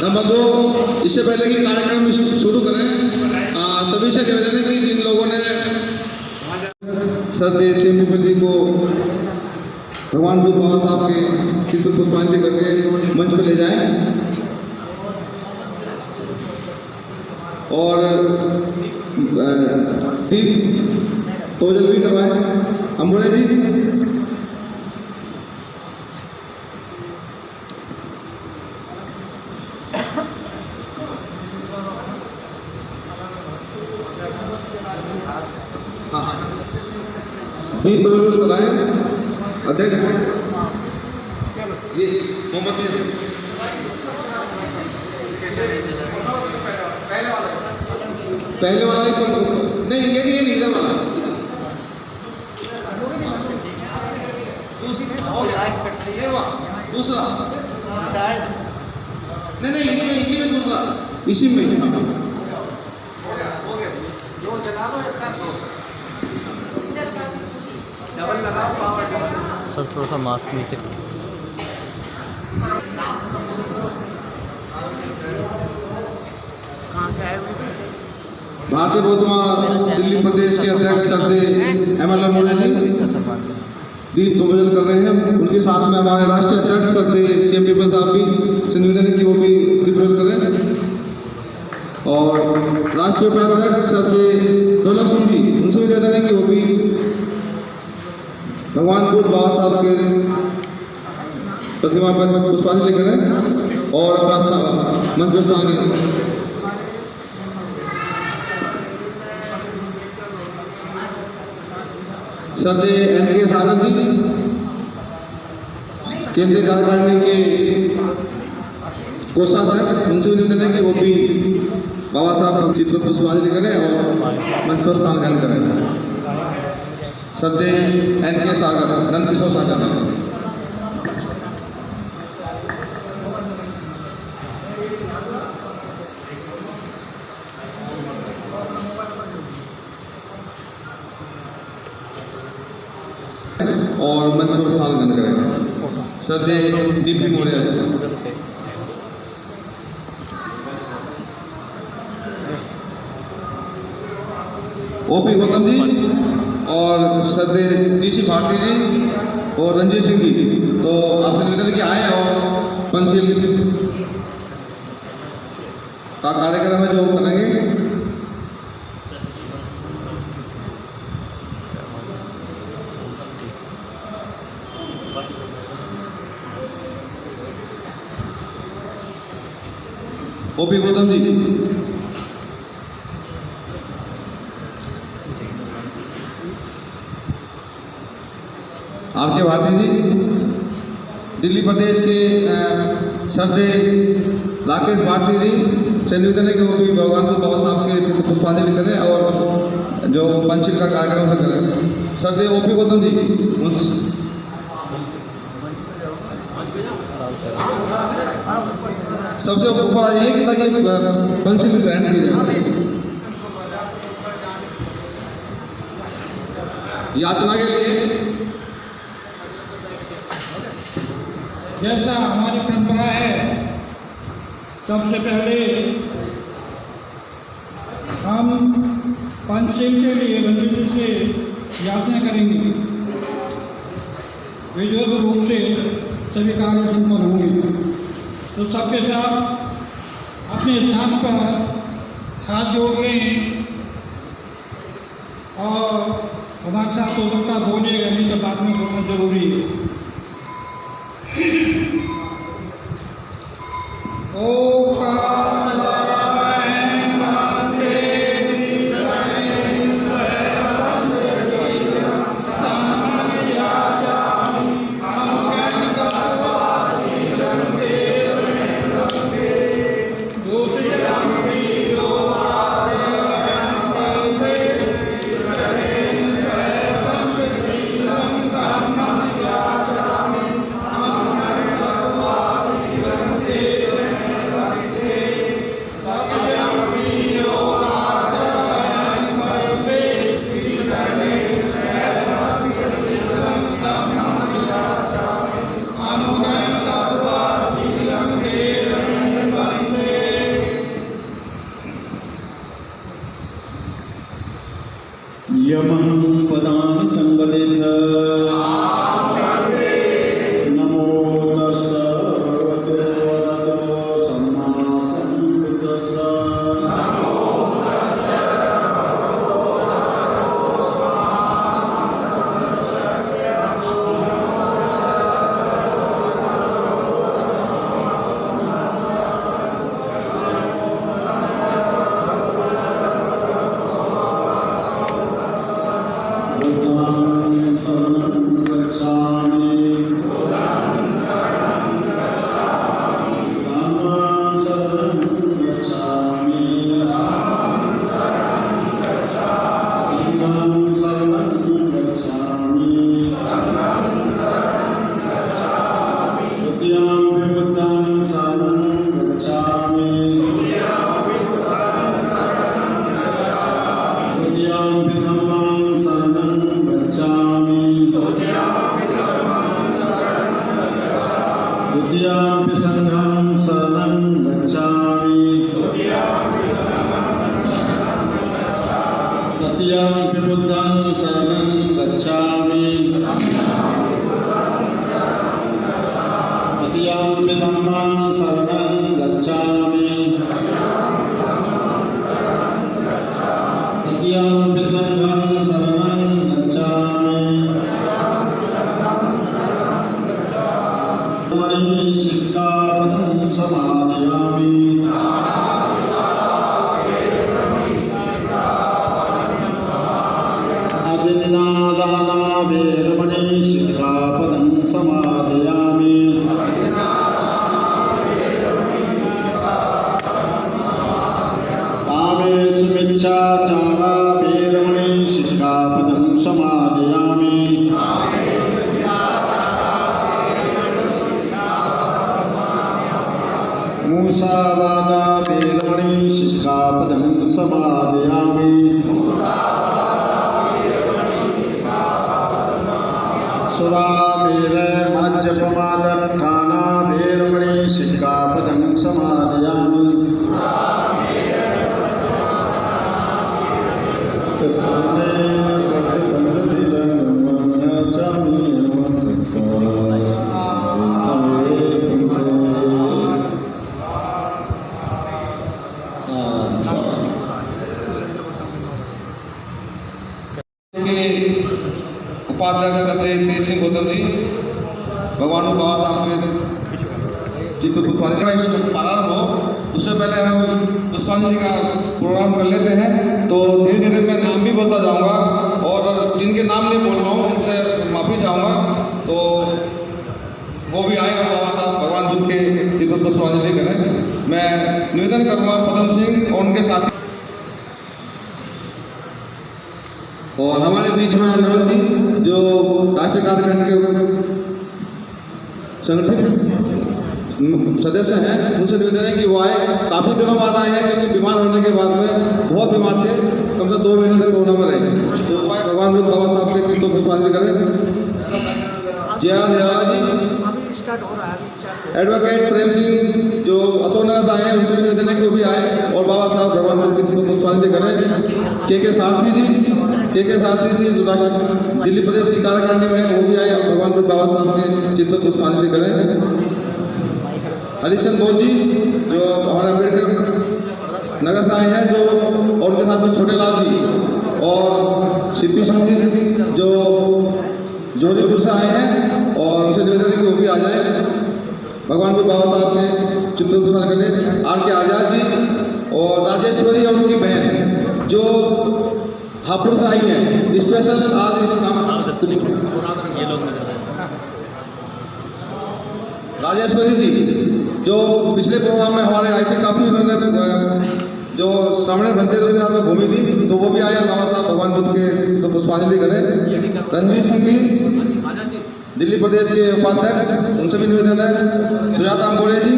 Number 2, इससे पहले कि कार्यक्रम शुरू करें, सभी से निवेदन है कि जिन लोगों ने श्रद्धेय सीएम जी को भगवान बुद्ध बाबा साहब के चित्र पुष्पांजलि करके मंच पर ले जाएं और दीप तोजल भी करवाएं। अम्बोले जी, दीप तोजल कराएं। अध्यक्ष ये मोमबत्ती पहले वाला नहीं, ये नहीं, इधर वाला दूसरा नहीं, इसी में दूसरा, इसी में डबल लगाओ, पावर डबल। सर थोड़ा सा मास्क नीचे कहाँ से आए हुए? भारतीय बौद्ध दिल्ली प्रदेश के अध्यक्ष श्रद्धेय ML मोरे जी दीप तोजल कर रहे हैं। उनके साथ में हमारे राष्ट्रीय अध्यक्ष श्रद्धेय CM पीपल साहब भी निवेदन है कि वो भी दीप तोजल करें और राष्ट्रीय उपाध्यक्ष श्रद्धेय दौलत सिंह जी, उनसे भी निवेदन है कि वो भी भगवान बुद्ध बाबा साहब के प्रतिमा पर पुष्पांजलि करें और अपना मंच पर स्थान करें। श्रद्धेय NK सागर जी, केंद्रीय कार्यकारिणी के कोषाध्यक्ष, उनसे भी निवेदन है कि वो भी बाबा साहब चित्र पर पुष्पांजलि करें और मंच पर स्थान ग्रहण करें। श्रद्धेय NK सागर, नंदकिशोर सागर। और मंच पर स्थान ग्रहण करें। श्रद्धेय DP मौर्य, OP गौतम जी और श्रद्धेय GC भारती जी और रंजीत सिंह जी, तो आपसे निवेदन कि आए और पंचशील का कार्यक्रम है जो करेंगे। OP गौतम जी, RK भारती जी, दिल्ली प्रदेश के श्रद्धेय राकेश भारती जी से निवेदन है कि वो भी भगवान बुद्ध बाबा साहब के चित्र पुष्पांजलि करें और जो पंचशील का कार्यक्रम से करें। श्रद्धेय OP गौतम जी, सबसे ऊपर आ जाइए ताकि पंचशील ग्रहण की जाए। याचना के लिए जैसा हमारी परंपरा है, सबसे पहले हम पंचशील के लिए रंजीत जी से याचना करेंगे। विधिवत रूप से सभी कार्य संपन्न होंगे, तो सबके साथ अपने स्थान पर हाथ जोड़ लें और हमारे साथ हो सकता बोलिएगा, नहीं तो बात में बोलना जरूरी है। बुद्धं शरणं गच्छामि तृतीयं धम्मं शरणं गच्छामि तृतीयं संघं शरणं गच्छामि शिक्षापदं समादयामि अदिनादाना वेरमणि शिक्षापदं समादयामि कामेषु मिच्छाचारा वेरमणि शिक्षापदं समादयामि मूसावादा वेरमणि शिक्षापदं समादयामि सुरामेर मज्जपमादट्ठाना वेरमणि शिक्षापदं समादयामि उपाध्यक्ष तेज सिंह गौतम जी भगवान बाबा साहब के चित्र पुष्पांजलि प्रारंभ हो उससे पहले हम पुष्पांजलि का प्रोग्राम कर लेते हैं। तो धीरे धीरे मैं नाम भी बोलता जाऊंगा और जिनके नाम नहीं बोल रहा हूँ उनसे माफी चाहूँगा। तो वो भी आए और बाबा साहब भगवान बुद्ध के चित्र पुष्पांजलि करें। मैं निवेदन करूँगा पदम सिंह और उनके साथी और हमारे बीच में नवल जी जो राष्ट्रीय कार्यकारिणी के संगठन सदस्य हैं उनसे निवेदन है कि वो आए। काफ़ी दिनों बाद आए हैं क्योंकि बीमार होने के बाद में बहुत बीमार थे, कम से 2 महीने तक कोरोना में रहे। तो भगवान बुद्ध बाबा साहब के चित्तों पुष्पांजलि करें। जय निराला जी, एडवोकेट प्रेम सिंह जो अशोकनगर से आए हैं उनसे निवेदन है कि वो भी आए और बाबा साहब भगवान बुद्ध के चित्तों पुष्पांजलि करें। के सारथी जी जो दिल्ली प्रदेश की कार्यकारिणी में वो भी आए और भगवान बुद्ध बाबा साहब के चित्तों पुष्पांजलि करें। हरिचंद बोध जी जो हमारे अम्बेडकर नगर से आए हैं जो और उनके साथ में छोटे लाल जी और शिल्पी सिंह जी जो जोधपुर से आए हैं और उनसे निवेदन है कि वो भी आ जाए। भगवान बुद्ध बाबा साहब के चित्तों पुष्पांजलि करें। R.K. आजाद जी और राजेश्वरी और उनकी बहन जो हापुड़ से आई है स्पेशल आज इस काम राजेश्वरी जी जो पिछले प्रोग्राम में हमारे आए थे, काफ़ी उन्होंने जो सामने बनते थे उनके साथ में घूमी थी, तो वो भी आए बाबा साहब भगवान बुद्ध के तो पुष्पांजलि करें। रणवीर सिंह जी दिल्ली प्रदेश के उपाध्यक्ष उनसे भी निवेदन है। सुजाता अम्बोरे जी,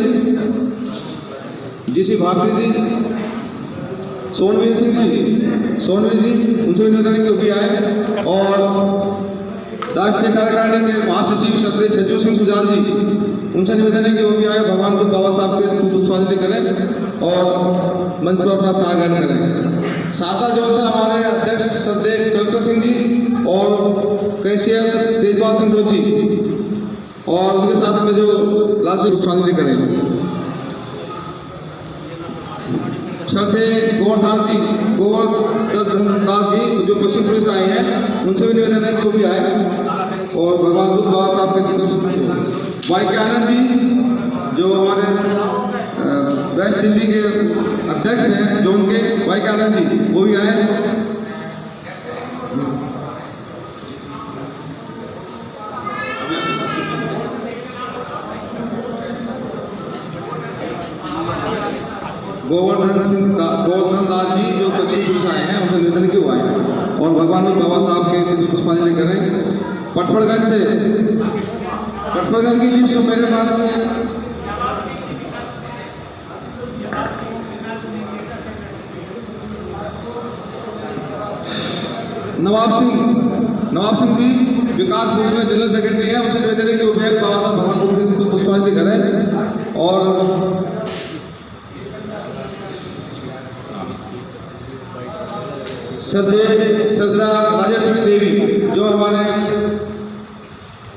GC भारती जी, सोनवीर सिंह जी उनसे भी निवेदन है कि वो भी आए। और राष्ट्रीय कार्यकारिणी के महासचिव सदस्य छज्जू सिंह सुजान जी उनसे निवेदन है कि वो भी आए, भगवान बुद्ध बाबा साहब के पुष्पांजलि करें और मंच पर अपना स्थान ग्रहण करें। साता जोन से हमारे अध्यक्ष श्रद्धेय कलेक्टर सिंह जी और कैशियर तेजपाल सिंह जी और उनके साथ में जो लाल से पुष्पांजलि करें। श्रद्धेय गोवर्धन दास जी जो पश्चिम पुलिस आए हैं उनसे भी निवेदन है कि वो भी आए और भगवान बुद्ध बाबा साहब के चित्र। वाई.के. आनंद जी जो हमारे वेस्ट दिल्ली के अध्यक्ष हैं जो उनके वाई.के. आनंद जी वो भी आए। गोवर्धन दास जी जो पश्चिम पुलिस आए हैं उनसे निवेदन क्यों आए और भगवान बाबा साहब के पुष्पांजलि करें। पटफड़गंज की लिस्ट मेरे पास है। नवाब सिंह जी विकास बोर्ड में जनरल सेक्रेटरी हैं, उनसे निवेदन है कि वो भी बाबा साहब भगवान बुद्ध के पुष्पांजलि करें। और श्रद्धा राजेश्वरी देवी जो हमारे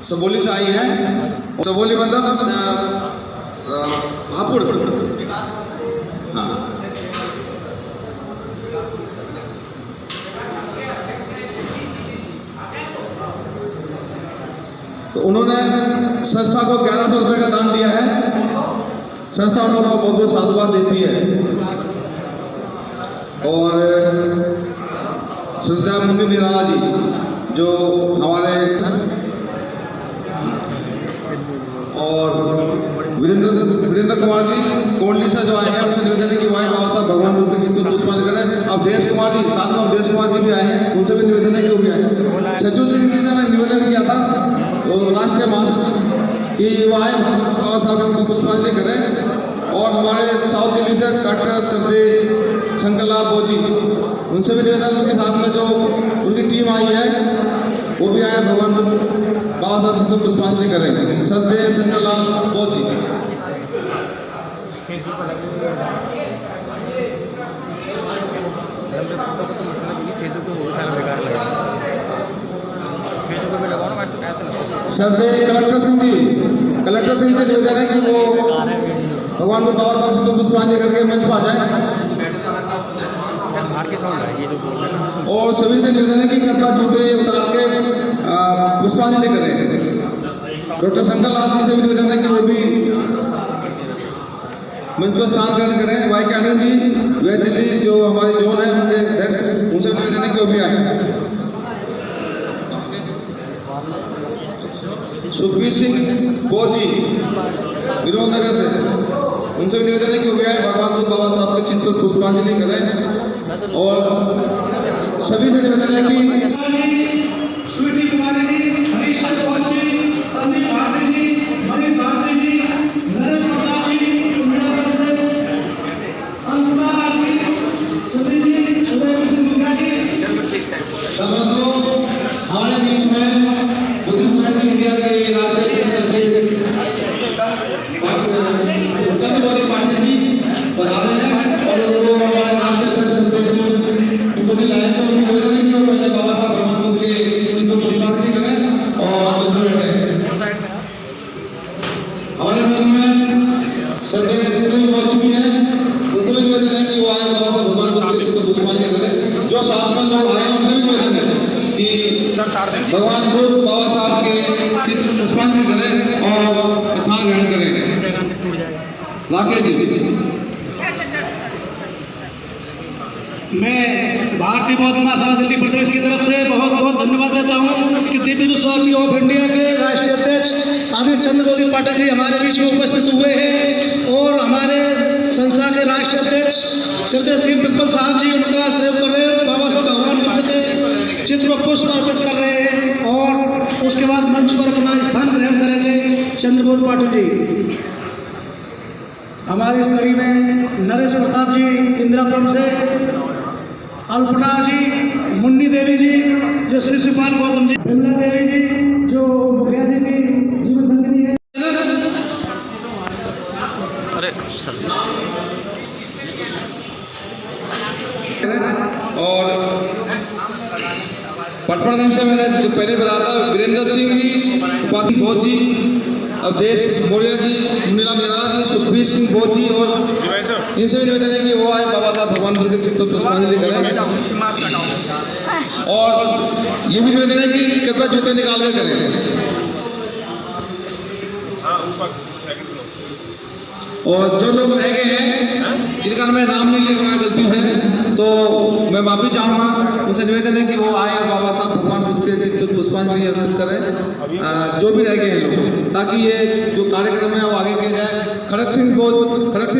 सबोली से आई है। सबोली मतलब हापुड़। हाँ, तो उन्होंने संस्था को 1100 रुपये का दान दिया है। संस्था उन लोगों को बहुत बहुत साधुवाद देती है। और संस्था मुंडी निराला जी जो हमारे और वीरेंद्र कुमार जी कोंडली से जो आए हैं, उनसे निवेदन है कि वहाँ बाबा साहब भगवान बुद्ध के चित्र को पुष्पांजलि करें। अब देश कुमार जी साथ में देश कुमार जी भी आए हैं, उनसे भी निवेदन है कि वो भी आए। सज्जू सिंह जी से मैं निवेदन किया था तो राष्ट्रीय महासचिव कि वो आए बाबा साहब के चित्र को पुष्पांजलि करें। और हमारे साउथ दिल्ली से डॉक्टर श्रद्धेय शंकरलाल बोस जी, उनसे भी निवेदन उनके साथ में जो उनकी टीम आई है वो भी आए, भगवान बाबा साहब जी को पुष्पांजलि करेंगे। श्रद्धेय शंकरलाल बोस जी। श्रद्धेय कलेक्टर सिंह जी, कलेक्टर सिंह से निवेदन है कि वो भगवान को बाबा साहब जी को पुष्पांजलि करके मंच पर आ जाए। और सभी से निवेदन है कि कृपया जूते उतार के पुष्पांजलि करें। डॉक्टर शंकरलाल जी से भी निवेदन है कि वो भी मंच पर स्थान ग्रहण करें। वाई के आनंद जी वे दिल्ली जो हमारी जोन है उनके अध्यक्ष, उनसे निवेदन है कि वो भी आए। सुखबीर सिंह बोस जी विनोदनगर से, उनसे भी निवेदन है कि वो भी आए, भगवान बुद्ध बाबा साहब के चित्र पर पुष्पांजलि करें। और सभी से निवेदन है कि स्वीटी कुमारी जी, हरीश चंद्र जी, संदीप भारती जी, मनीष भारती जी, नरेश प्रताप जी, अंशुमान जी, सुधीर जी, उदय सिंह मुखिया जी। हमारे बीच में बुद्धिस्ट पार्टी इंडिया के राष्ट्रीय चंद्रगौरी पांडे जी बता रहे हैं और उनको हमारे नाम से उनको भी लाए। तो उनसे निवेदन है कि वो पहले बाबा साहब भगवान बुद्ध के उनको पुष्पांजलि करें और हमारे बीच में श्रद्धेय सुनील बोस जी हैं, उनसे भी निवेदन है कि वो आए बाबा साहब भगवान बुद्ध के चित्र को पुष्पांजलि करें। जो साथ में लोग आए हैं उनसे भी निवेदन है कि भगवान बुद्ध बाबा साहब के चित्र पुष्पांजलि करें और स्थान ग्रहण करें। राकेश जी। मैं भारतीय बौद्ध महासभा दिल्ली प्रदेश की तरफ से बहुत बहुत धन्यवाद देता हूँ कि दिव्य सोसाइटी ऑफ इंडिया के राष्ट्रीय अध्यक्ष आदरणीय चंद्रगौरी पाटिल जी हमारे बीच में उपस्थित हुए हैं और हमारे संस्था के राष्ट्रीय अध्यक्ष श्रद्धेय सिंह पिप्पल साहब जी उनका सहयोग कर रहे हैं। बाबा साहब भगवान बुद्ध के चित्र को पुष्प अर्पित कर रहे हैं और उसके बाद मंच पर अपना स्थान ग्रहण करेंगे चंद्रगौरी पाटिल जी। हमारी इस कड़ी में नरेश प्रताप जी इंदिरापुरम से, अल्पना जी, मुन्नी देवी जी जो शिशुपाल गौतम जी, विमला देवी जी जो मुखिया जी की जीवन संगिनी है। और पटपड़गंज से मैंने जो पहले बताया था वीरेंद्र सिंह जी, उपाधि बोस जी, अवधेश मौर्य जी, मुनीलाल निराला जी, सुखबीर सिंह बोस जी और इनसे भी निवेदन है कि वो आए बाबा साहब भगवान बुद्ध के चित्र पर पुष्पांजलि करें। और ये भी निवेदन है कि कृपया जूते निकाल कर करें। और जो लोग रह गए हैं जिनका मैं नाम नहीं ले पाया गलती से, तो मैं माफ़ी चाहूँगा। उनसे निवेदन है कि वो आए और बाबा साहब भगवान बुद्ध के चित्र पर पुष्पांजलि अर्पित करें, जो भी रह गए हैं लोग, ताकि ये जो कार्यक्रम है वो आगे किया जाए। खड़ग सिंह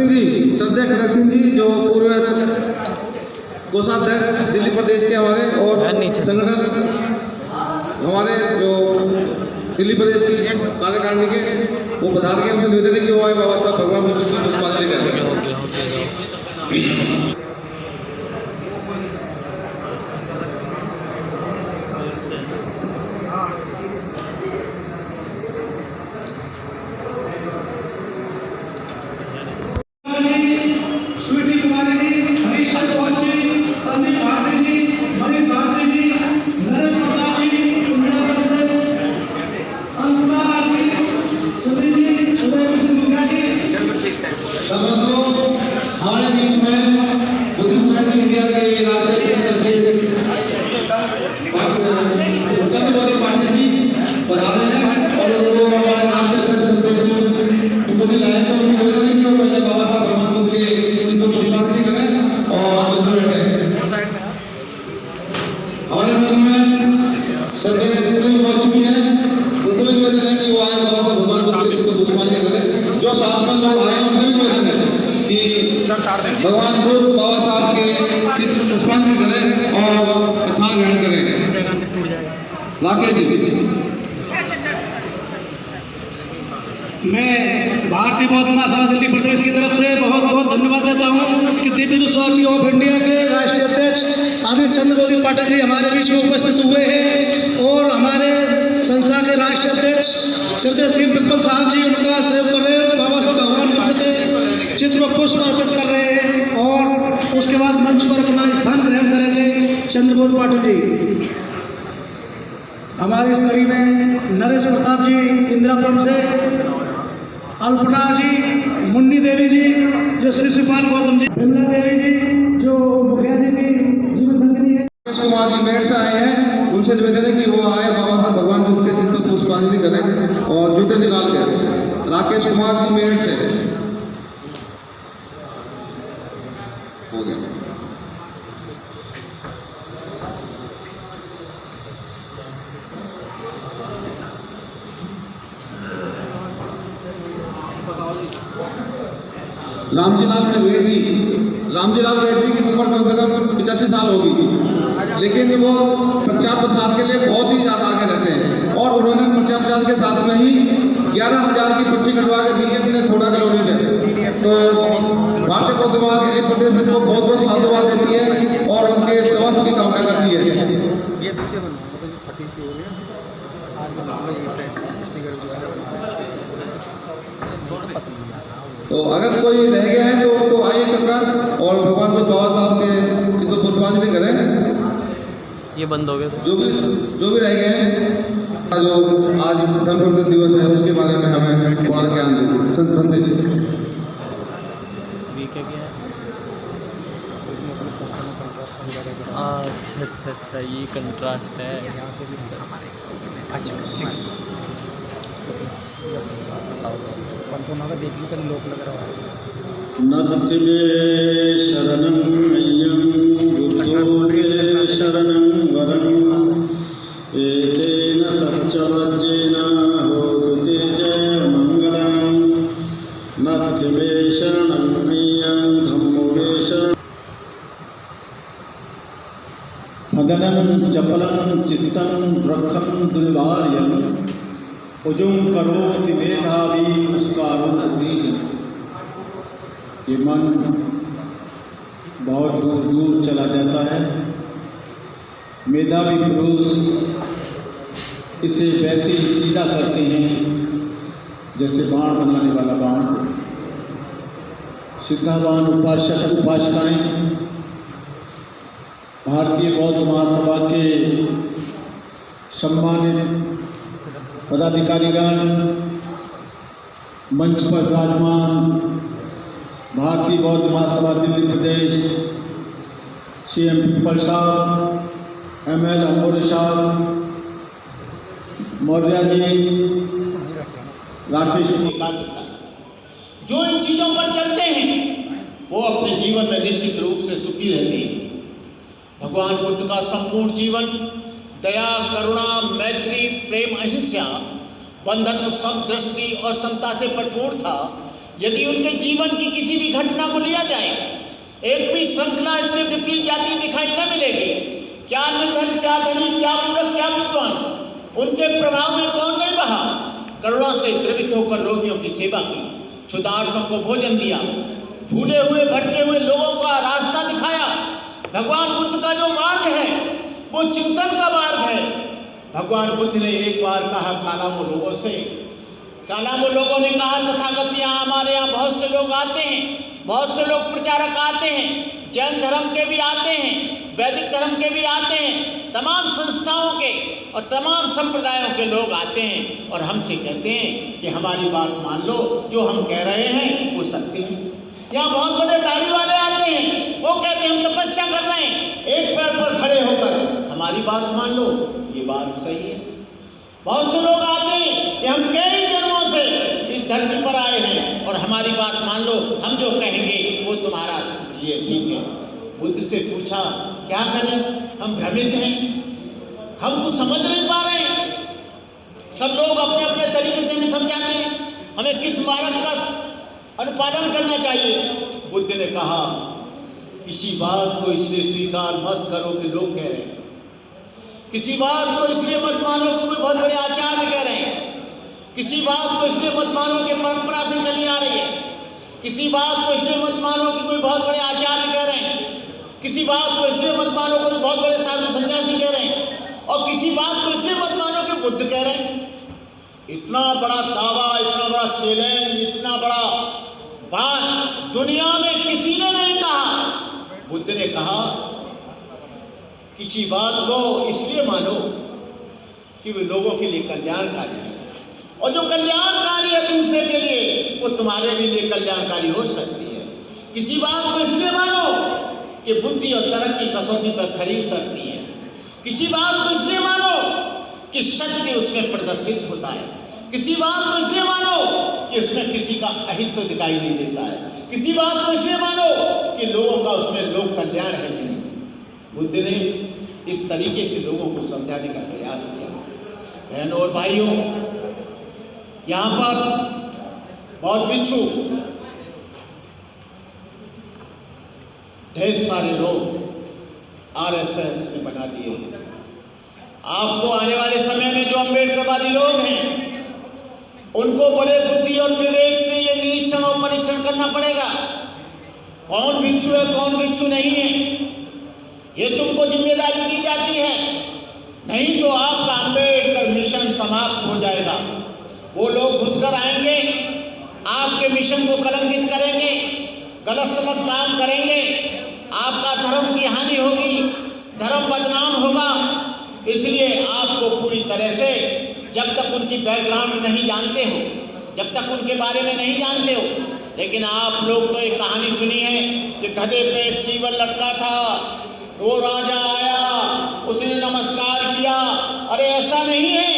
जी, श्रद्धेय खड़ग सिंह जी जो पूर्व कोषाध्यक्ष दिल्ली प्रदेश के हमारे और संगठन हमारे जो दिल्ली प्रदेश की कार्यकारिणी के वो पधार के हमसे निवेदन है कि वो आए बाबा साहब भगवान बुद्ध के चित्र पर पुष्पांजलि करें। स्वीटी कुमारी जी, हरीश चंद्र जी, संदीप भारती जी, मनीष भारती जी, नरेश प्रताप जी, इंदिरा परिषद, अंकुरा जी, सुधीर जी, उदय कृष्ण मुखिया जी। हमारे बीच में बुद्धिस्ट पार्टी इंडिया के राष्ट्रीय अध्यक्ष चंद्रगोदी पाटिल जी पधारे हैं और उनको हमारे राष्ट्रीय अध्यक्ष उनको भी लाए तो उनको निवेदन है कि वो पहले बाबा साहब भगवान बुद्ध के चित्र को पुष्पांजलि करें और अंदर बैठे। हमारे बीच में श्रद्धेय मुस्लिम हो चुकी हैं, उनसे भी निवेदन है कि वो आए बाबा साहब भगवान बुद्ध के चित्र को पुष्पांजलि करें। जो साथ में लोग आए हैं उनसे भी निवेदन है कि भगवान बुद्ध बाबा साहब के चित्र पुष्पांजलि करें और स्थान ग्रहण करें। राकेश जी। मैं भारतीय बौद्ध महासभा दिल्ली प्रदेश की तरफ से बहुत बहुत धन्यवाद देता हूँ कि दिव्य सोसाइटी ऑफ इंडिया के राष्ट्रीय अध्यक्ष आदरणीय चंद्रगोदी पाटिल जी हमारे बीच में उपस्थित हुए हैं और हमारे संस्था के राष्ट्रीय अध्यक्ष श्रद्धेय सिंह पिप्पल साहब जी उनका सहयोग कर रहे हैं। बाबा साहब भगवान बुद्ध के चित्र को पुष्प अर्पित कर रहे हैं और उसके बाद मंच पर अपना स्थान ग्रहण करेंगे चंद्रगोदी पाटिल जी। हमारी इस कड़ी में नरेश प्रताप जी इंदिरापुरम से, अल्पना जी, मुन्नी देवी जी जो श्री शिवपाल गौतम जी, बिमला देवी जी जो मुखिया जी की जीवन संगिनी है। राकेश कुमार जी मेरठ से आए हैं, उनसे निवेदन है कि वो आए बाबा साहब भगवान बुद्ध के चित्र को पुष्पांजलि करें और जूते निकाल के। राकेश कुमार जी मेरठ से हो गया। रामजीलाल वैद जी, रामजीलाल वैद जी की उम्र कम से कम 85 साल होगी, लेकिन वो प्रचार प्रसार के लिए बहुत ही ज़्यादा आगे रहते हैं और उन्होंने प्रचार प्रसार के साथ में ही 11,000 की पर्ची कटवा के दी है अपने खोड़ा कॉलोनी से। तो भारतीय बौद्ध महासभा दिल्ली प्रदेश में बहुत बहुत साधुवाद देती है और उनके स्वास्थ्य की कामना करती है। तो अगर कोई रह गया है तो उसको आइए कृपया और भगवान बुद्ध बाबा साहब के चित्र पुष्पांजलि करें। ये बंद हो गया जो भी रह गए हैं, जो आज धन प्रवर्तन दिवस है उसके बारे में हमें थोड़ा ज्ञान दीजिए। संत बंदे जी। ये क्या है? अच्छा ये कंट्रास्ट है। अच्छा नत्थि मे शरणं अय्यं बुद्धो मे शरणं वरं एतेन सच्चवज्जेन होतु ते जयमङ्गलं। नत्थि मे शरणं अय्यं धम्मो मे शरणं सदनं चपलं चित्तं रक्षं दुर्वार्यं उजुं करोति मेधावी उसकारोति। ये मन बहुत दूर दूर चला जाता है। मेधावी पुरुष इसे वैसे ही सीधा करते हैं जैसे बाण बनाने वाला बाण। सिद्धावान उपासक उपासिकाएं भारतीय बौद्ध महासभा के सम्मानित पदाधिकारीगण, मंच पर विराजमान भारतीय बौद्ध महासभा दिल्ली प्रदेश, CM पिप्पल साहब, ML अमोरे साहब, मौर्य जी, राकेश एकाग्रता, जो इन चीज़ों पर चलते हैं वो अपने जीवन में निश्चित रूप से सुखी रहते हैं। भगवान बुद्ध का संपूर्ण जीवन दया, करुणा, मैत्री, प्रेम, अहिंसा, बंधत्व, समदृष्टि और समता से भरपूर था। यदि उनके जीवन की किसी भी घटना को लिया जाए, एक भी श्रृंखला इसके विपरीत जाती दिखाई न मिलेगी। क्या निर्धन, क्या धनी, क्या मूर्ख, क्या विद्वान, उनके प्रभाव में कौन नहीं बहा। करुणा से द्रवित होकर रोगियों की सेवा की, क्षुधार्तों को भोजन दिया, भूले हुए भटके हुए लोगों का रास्ता दिखाया। भगवान बुद्ध का जो मार्ग है वो चिंतन का मार्ग है। भगवान बुद्ध ने एक बार कहा कालामो लोगों से, कालामो लोगों ने कहा तथागत यहाँ हमारे यहाँ बहुत से लोग आते हैं बहुत से लोग प्रचारक आते हैं, जैन धर्म के भी आते हैं, वैदिक धर्म के भी आते हैं, तमाम संस्थाओं के और तमाम संप्रदायों के लोग आते हैं और हमसे कहते हैं कि हमारी बात मान लो, जो हम कह रहे हैं वो सत्य है। यहाँ बहुत बड़े दाढ़ी वाले आते हैं, वो कहते हैं हम तपस्या कर रहे हैं, एक पैर पर खड़े होकर हमारी बात मान लो, ये बात सही है। बहुत से लोग आते हैं कि हम कई जन्मों से इस धरती पर आए हैं और हमारी बात मान लो, हम जो कहेंगे वो तुम्हारा लिए ठीक है। बुद्ध से पूछा क्या करें, हम भ्रमित हैं, हम कुछ समझ नहीं पा रहे हैं। सब लोग अपने अपने तरीके से हमें समझाते हैं, हमें किस मार्ग का अनुपालन करना चाहिए। बुद्ध ने कहा किसी बात को इसलिए स्वीकार मत करो कि लोग कह रहे हैं, किसी बात को इसलिए मत मानो कि कोई बहुत बड़े आचार्य कह रहे हैं, किसी बात को इसलिए मत मानो कि परंपरा से चली आ रही है, किसी बात को इसलिए मत मानो कि कोई बहुत बड़े आचार्य कह रहे हैं, किसी बात को इसलिए मत मानो कोई बहुत बड़े साधु सन्यासी कह रहे हैं, और किसी बात को इसलिए मत मानो कि बुद्ध कह रहे हैं। इतना बड़ा दावा, इतना बड़ा चैलेंज, इतना बड़ा बात दुनिया में किसी ने नहीं कहा। बुद्ध ने कहा किसी बात को इसलिए मानो कि वे लोगों के लिए कल्याणकारी है, और जो कल्याणकारी है दूसरे के लिए वो तुम्हारे भी लिए कल्याणकारी हो सकती है। किसी बात को इसलिए मानो कि बुद्धि और तर्क की कसौटी पर खरी उतरती है। किसी बात को इसलिए मानो कि सत्य उसमें प्रदर्शित होता है। किसी बात को इसलिए मानो कि उसमें किसी का अहित तो दिखाई नहीं देता है। किसी बात को इसलिए मानो कि लोगों का उसमें लोक कल्याण है कि नहीं। बुद्ध ने इस तरीके से लोगों को समझाने का प्रयास किया। बहनों और भाइयों, यहाँ पर बहुत बिच्छू, ढेर सारे लोग आरएसएस ने बना दिए। आपको आने वाले समय में जो अम्बेडकरवादी लोग हैं उनको बड़े बुद्धि और विवेक से ये निरीक्षण और परीक्षण करना पड़ेगा, कौन बिच्छू है कौन बिच्छू नहीं है। ये तुमको जिम्मेदारी दी जाती है, नहीं तो आपका अम्बेडकर मिशन समाप्त हो जाएगा। वो लोग घुसकर आएंगे, आपके मिशन को कलंकित करेंगे, गलत सलत काम करेंगे, आपका धर्म की हानि होगी, धर्म बदनाम होगा। इसलिए आपको पूरी तरह से, जब तक उनकी बैकग्राउंड नहीं जानते हो, जब तक उनके बारे में नहीं जानते हो, लेकिन आप लोग तो एक कहानी सुनी है कि गधे पे एक चीवल लटका था, वो राजा आया, उसने नमस्कार किया। अरे ऐसा नहीं है,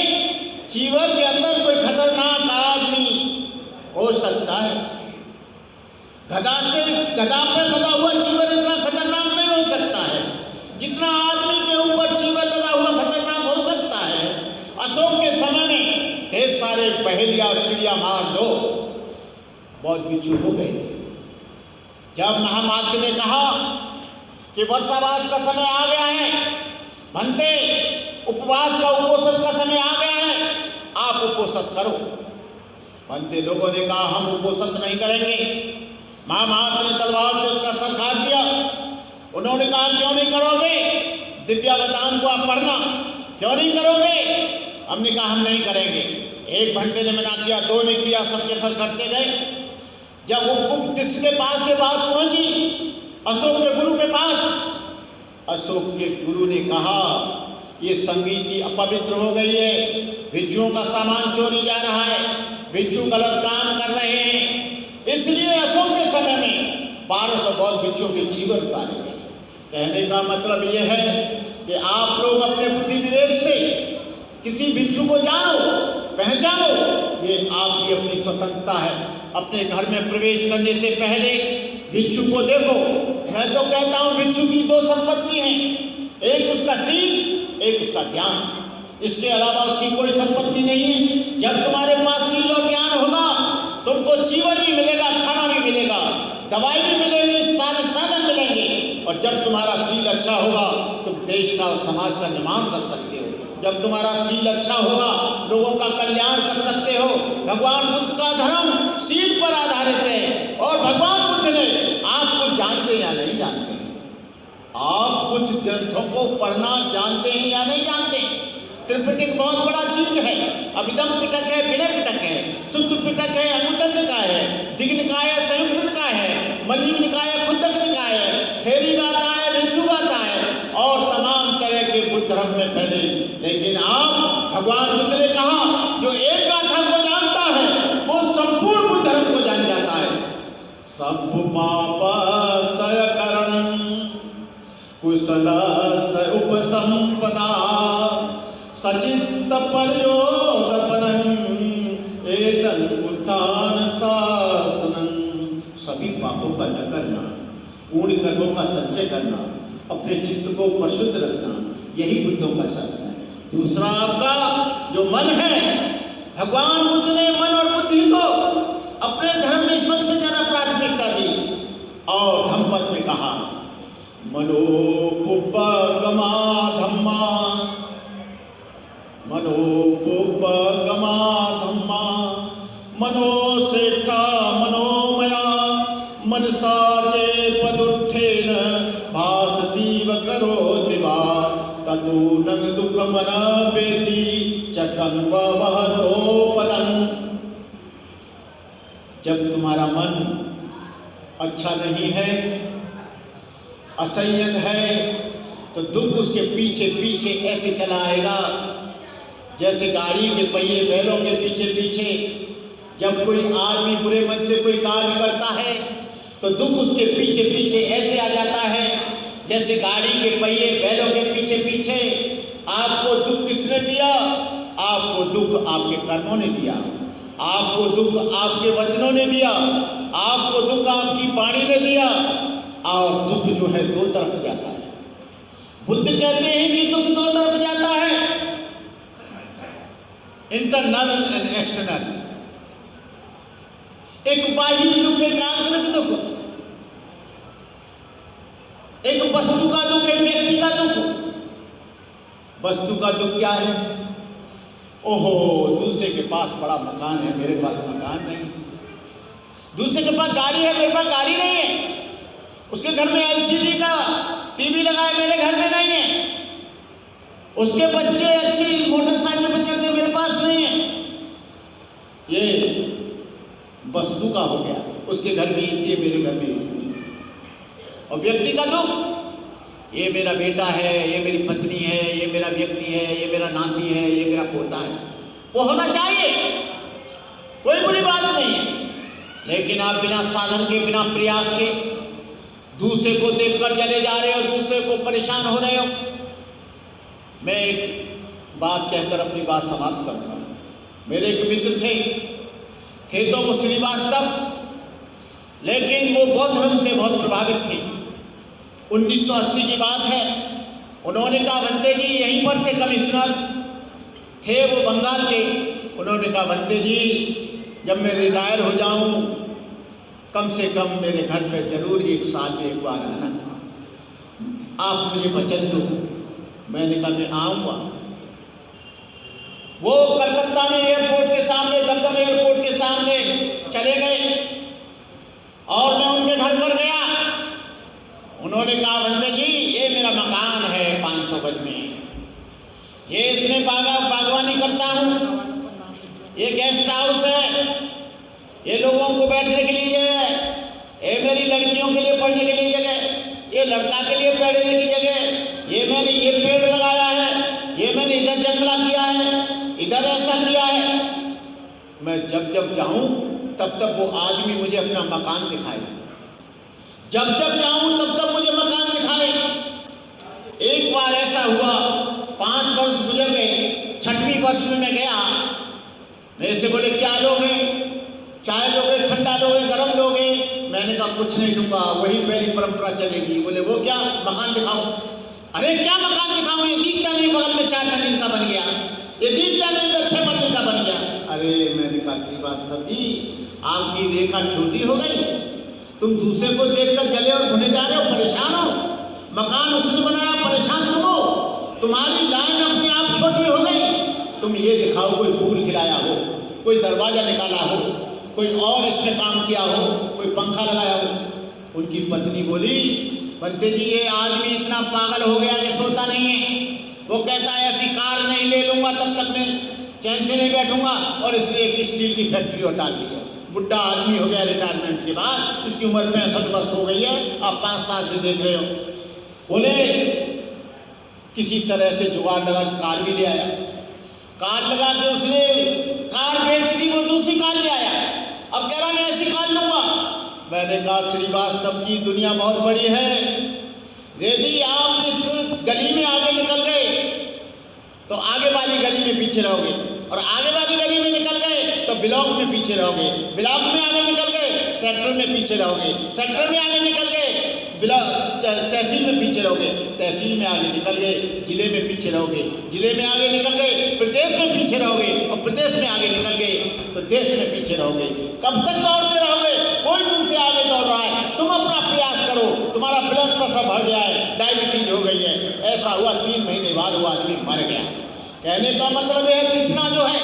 चीवल के अंदर कोई खतरनाक आदमी हो सकता है। गधा पर लगा हुआ चीवल इतना खतरनाक नहीं हो सकता है जितना आदमी के ऊपर चीवल लगा हुआ खतरनाक हो सकता है। अशोक के समय में ढेर सारे पहेलिया और चिड़िया मार दो बहुत बिच्छू हो गए थे। जब महामात्र ने कहा कि वर्षावास का समय आ गया है, भंते उपवास का उपोषण का समय आ गया है, आप उपोषण करो। भंते लोगों ने कहा हम उपोषण नहीं करेंगे। महामात्र ने तलवार से उसका सर काट दिया। उन्होंने कहा क्यों नहीं करोगे, दिव्यावतान को आप पढ़ना, क्यों नहीं करोगे। हमने कहा हम नहीं करेंगे। एक भंते ने मना किया, दो ने किया, सबके सर कटते गए। जब उपनिषद के पास ये बात पहुंची अशोक के गुरु के पास, अशोक के गुरु ने कहा ये संगीति अपवित्र हो गई है, भिक्षुओं का सामान चोरी जा रहा है, भिक्षु गलत काम कर रहे हैं। इसलिए अशोक के समय में 1200 बौद्ध भिक्षुओं के जीवन उतारे गए। कहने का मतलब ये है कि आप लोग अपने बुद्धि विवेक से किसी भिक्षु को जानो, पहचानो, ये आपकी अपनी स्वतंत्रता है। अपने घर में प्रवेश करने से पहले भिक्षु को देखो। मैं तो कहता हूँ भिक्षु की दो संपत्ति हैं, एक उसका सील, एक उसका ज्ञान। इसके अलावा उसकी कोई संपत्ति नहीं है। जब तुम्हारे पास सील और ज्ञान होगा तुमको जीवन भी मिलेगा, खाना भी मिलेगा, दवाई भी मिलेगी, सारे साधन मिलेंगे। और जब तुम्हारा सील अच्छा होगा तुम देश का और समाज का निर्माण कर सकते हो। जब तुम्हारा सील अच्छा होगा लोगों का कल्याण कर सकते हो। भगवान बुद्ध का धर्म सील पर आधारित है। और भगवान बुद्ध ने, आप कुछ जानते या नहीं जानते, आप कुछ ग्रंथों को पढ़ना जानते हैं या नहीं जानते। त्रिपिटक बहुत बड़ा चीज है। अभिधम पिटक है, विनय पिटक है, सुत्त पिटक है, अंगुत्तर निकाय है, दिग् निकाय है, संयुक्त निकाय है, मध्यम निकाय है, खुद्दक निकाय है, थेरी गाता है, भिक्षु गाता है और तमाम तरह के बुद्ध धर्म में फैले। लेकिन आप भगवान बुद्ध ने कहा जो एक गाथा को जानता है वो संपूर्ण बुद्ध धर्म को जान जाता है। सब पाप सय करणं कुशल स उपसंपदा सचित्त पर्योदपनं एतन उत्थान शासनं। सभी पापों का न करना, पूर्ण कर्मों का संचय करना, अपने चित्त को परिशुद्ध रखना, यही बुद्धों का शासन है। दूसरा आपका जो मन है, भगवान बुद्ध ने मन और बुद्धि को अपने धर्म में सबसे ज्यादा प्राथमिकता दी और धम्मपद में कहा मनोपुपगमा धम्मा, मनोपुपगमा धम्मा, मनोसेठा मनोमया मनसा चे पदुत्थेन भासतीव करोति वा ततूनं दुःखमन वेति चकं वहतो पदं। जब तुम्हारा मन अच्छा नहीं है, असंयत है, तो दुख उसके पीछे पीछे ऐसे चला आएगा जैसे गाड़ी के पहिए बैलों के पीछे पीछे। जब कोई आदमी बुरे मन से कोई कार्य करता है तो दुख उसके पीछे पीछे ऐसे आ जाता है जैसे गाड़ी के पहिए बैलों के पीछे पीछे। आपको दुख किसने दिया? आपको दुख आपके कर्मों ने दिया, आपको दुख आपके वचनों ने दिया, आपको दुख आपकी वाणी ने दिया। और दुख जो है दो तरफ जाता है। बुद्ध कहते हैं कि दुख दो तरफ जाता है, इंटरनल एंड एक्सटर्नल। एक बाह्य दुख, एक आंतरिक दुख, एक वस्तु का दुख, एक व्यक्ति का दुख। वस्तु का दुख क्या है? ओहो, दूसरे के पास बड़ा मकान है, मेरे पास मकान नहीं। दूसरे के पास गाड़ी है, मेरे पास गाड़ी नहीं है। उसके घर में एलसीडी का टीवी लगा है, मेरे घर में नहीं है। उसके बच्चे अच्छी मोटरसाइकिल पर चलते, मेरे पास नहीं है। ये वस्तु का हो गया। उसके घर में एसी है, मेरे घर में एसी नहीं। और व्यक्ति का दुख, ये मेरा बेटा है, ये मेरी पत्नी है, ये मेरा व्यक्ति है, ये मेरा नाती है, ये मेरा पोता है। वो होना चाहिए, कोई बुरी बात नहीं है। लेकिन आप बिना साधन के, बिना प्रयास के दूसरे को देखकर चले जा रहे हो, दूसरे को परेशान हो रहे हो। मैं एक बात कहकर अपनी बात समाप्त करूंगा। मेरे एक मित्र थे तो वो श्रीवास्तव, लेकिन वो बौद्ध धर्म से बहुत प्रभावित थे। 1980 की बात है। उन्होंने कहा बंते जी, यहीं पर थे, कमिश्नर थे वो बंगाल के। उन्होंने कहा बंते जी, जब मैं रिटायर हो जाऊं, कम से कम मेरे घर पे जरूर एक साल में एक बार आना, आप मुझे वचन दो। मैंने कहा मैं आऊँगा। वो कलकत्ता में एयरपोर्ट के सामने, दमदम एयरपोर्ट के सामने चले गए और मैं उनके घर पर गया। उन्होंने कहा बंते जी, ये मेरा मकान है 500 गज में, ये इसमें बागवानी करता हूँ, ये गेस्ट हाउस है, ये लोगों को बैठने के लिए है, ये मेरी लड़कियों के लिए पढ़ने के लिए जगह, ये लड़का के लिए पढ़ने की जगह, ये मैंने ये पेड़ लगाया है, ये मैंने इधर जंगला किया है, इधर ऐसा किया है। मैं जब जब जाऊं तब तब वो आदमी मुझे अपना मकान दिखाए, जब जब जाऊं तब तब मुझे मकान दिखाए। एक बार ऐसा हुआ, 5 वर्ष गुजर गए, 6वें वर्ष में मैं गया। मेरे से बोले क्या लोगे? चाय लोगे, ठंडा लोगे, गरम लोगे? मैंने कहा कुछ नहीं दूंगा, वही पहली परंपरा चलेगी। बोले वो क्या? मकान दिखाओ। अरे क्या मकान दिखाऊं? ये दिखता नहीं बगल में 4 मंजिल का बन गया, ये दिखता नहीं तो 6 मंजिल का बन गया। अरे मैंने कहा श्रीवास्तव जी, आपकी रेखा छोटी हो गई, तुम दूसरे को देखकर जले और भुने जा रहे हो, परेशान हो। मकान उसने बनाया, परेशान तुम हो, तुम्हारी लाइन अपने आप छोटी हो गई। तुम ये दिखाओ कोई पूर हिलाया हो, कोई दरवाजा निकाला हो, कोई और इसमें काम किया हो, कोई पंखा लगाया हो। उनकी पत्नी बोली बंते जी, ये आदमी इतना पागल हो गया कि सोता नहीं है, वो कहता है ऐसी कार नहीं ले लूँगा तब तक मैं चैन से नहीं बैठूंगा, और इसलिए एक स्टील की फैक्ट्री और डाल दी है। बुढ़ा आदमी हो गया रिटायरमेंट के बाद, इसकी उम्र 65 वर्ष हो गई है, आप 5 साल से देख रहे हो। बोले किसी तरह से जुगाड़ लगा के कार भी ले आया, कार लगा के उसने कार बेच दी, वो दूसरी कार ले आया। अब कह रहा मैं ऐसी कार लूँगा। मैंने कहा श्रीवास्तव की दुनिया बहुत बड़ी है, यदि आप इस गली में आगे निकल गए तो आगे वाली गली में पीछे रहोगे, और आगे वाली गली में निकल गए तो ब्लॉक में पीछे रहोगे, ब्लॉक में आगे निकल गए सेक्टर में पीछे रहोगे, सेक्टर में आगे निकल गए तहसील में पीछे रहोगे, तहसील में आगे निकल गए जिले में पीछे रहोगे, जिले में आगे निकल गए प्रदेश में पीछे रहोगे, और प्रदेश में आगे निकल गए तो देश में पीछे रहोगे। कब तक दौड़ते रहोगे? कोई तुमसे आगे दौड़ रहा है, तुम अपना प्रयास करो। तुम्हारा ब्लड प्रेशर बढ़ गया है, डायबिटीज हो गई है, ऐसा हुआ 3 महीने बाद वो आदमी मर गया। कहने का मतलब है तिछना जो है,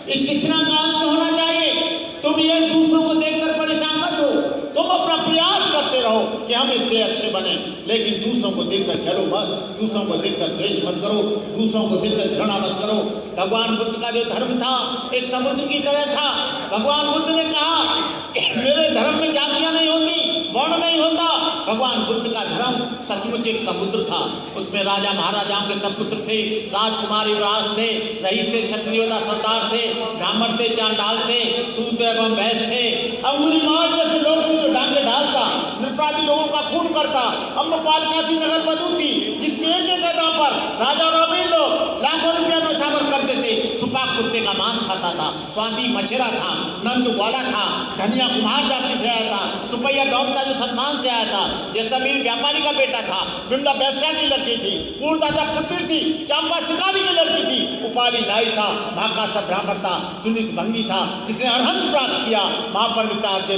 ये तिछना का अंत होना चाहिए। तुम ये दूसरों को देखकर परेशान मत हो, तुम अपना प्रयास करते रहो कि हम इससे अच्छे बने, लेकिन दूसरों को देखकर जलो मत, दूसरों को देखकर द्वेष मत करो, दूसरों को देखकर घृणा मत करो। भगवान बुद्ध का जो धर्म था एक समुद्र की तरह था। भगवान बुद्ध ने कहा मेरे धर्म में जातियां नहीं होती, वर्ण नहीं होता। भगवान बुद्ध का धर्म सचमुच एक समुद्र था, उसमें राजा महाराजाओं के सब पुत्र थे, राजकुमार युवराज थे, रईस थे, क्षत्रियों सरदार थे, ब्राह्मण थे, चांडाल थे, शूद्र एवं वैश्य थे। अंगुलीमाल जैसे लोग थे जो डांगे ढालता, निरपराधी लोगों का खून करता। अम्बपाल काशी नगर वधू थी जिसके एक एक अदा पर राजा और अमीर लोग लाखों रुपया नौछावर करते थे। सुपाक कुत्ते का मांस खाता था, स्वाति मछेरा था, नंद ग्वाला था, धनिया कुम्हार जाति से आया था, सुपैया डॉक्टर जो शमशान से आया था, ये समीर व्यापारी का बेटा था, बिमला वैश्या की लड़की थी, पूर्णदाता पुत्री थी, चंपा शिकारी की लड़की थी, उपाली नाई था, महाकाश्यप ब्राह्मण था, सुनीत भंगी था जिसने अरहंत प्राप्त किया, महापंडिता से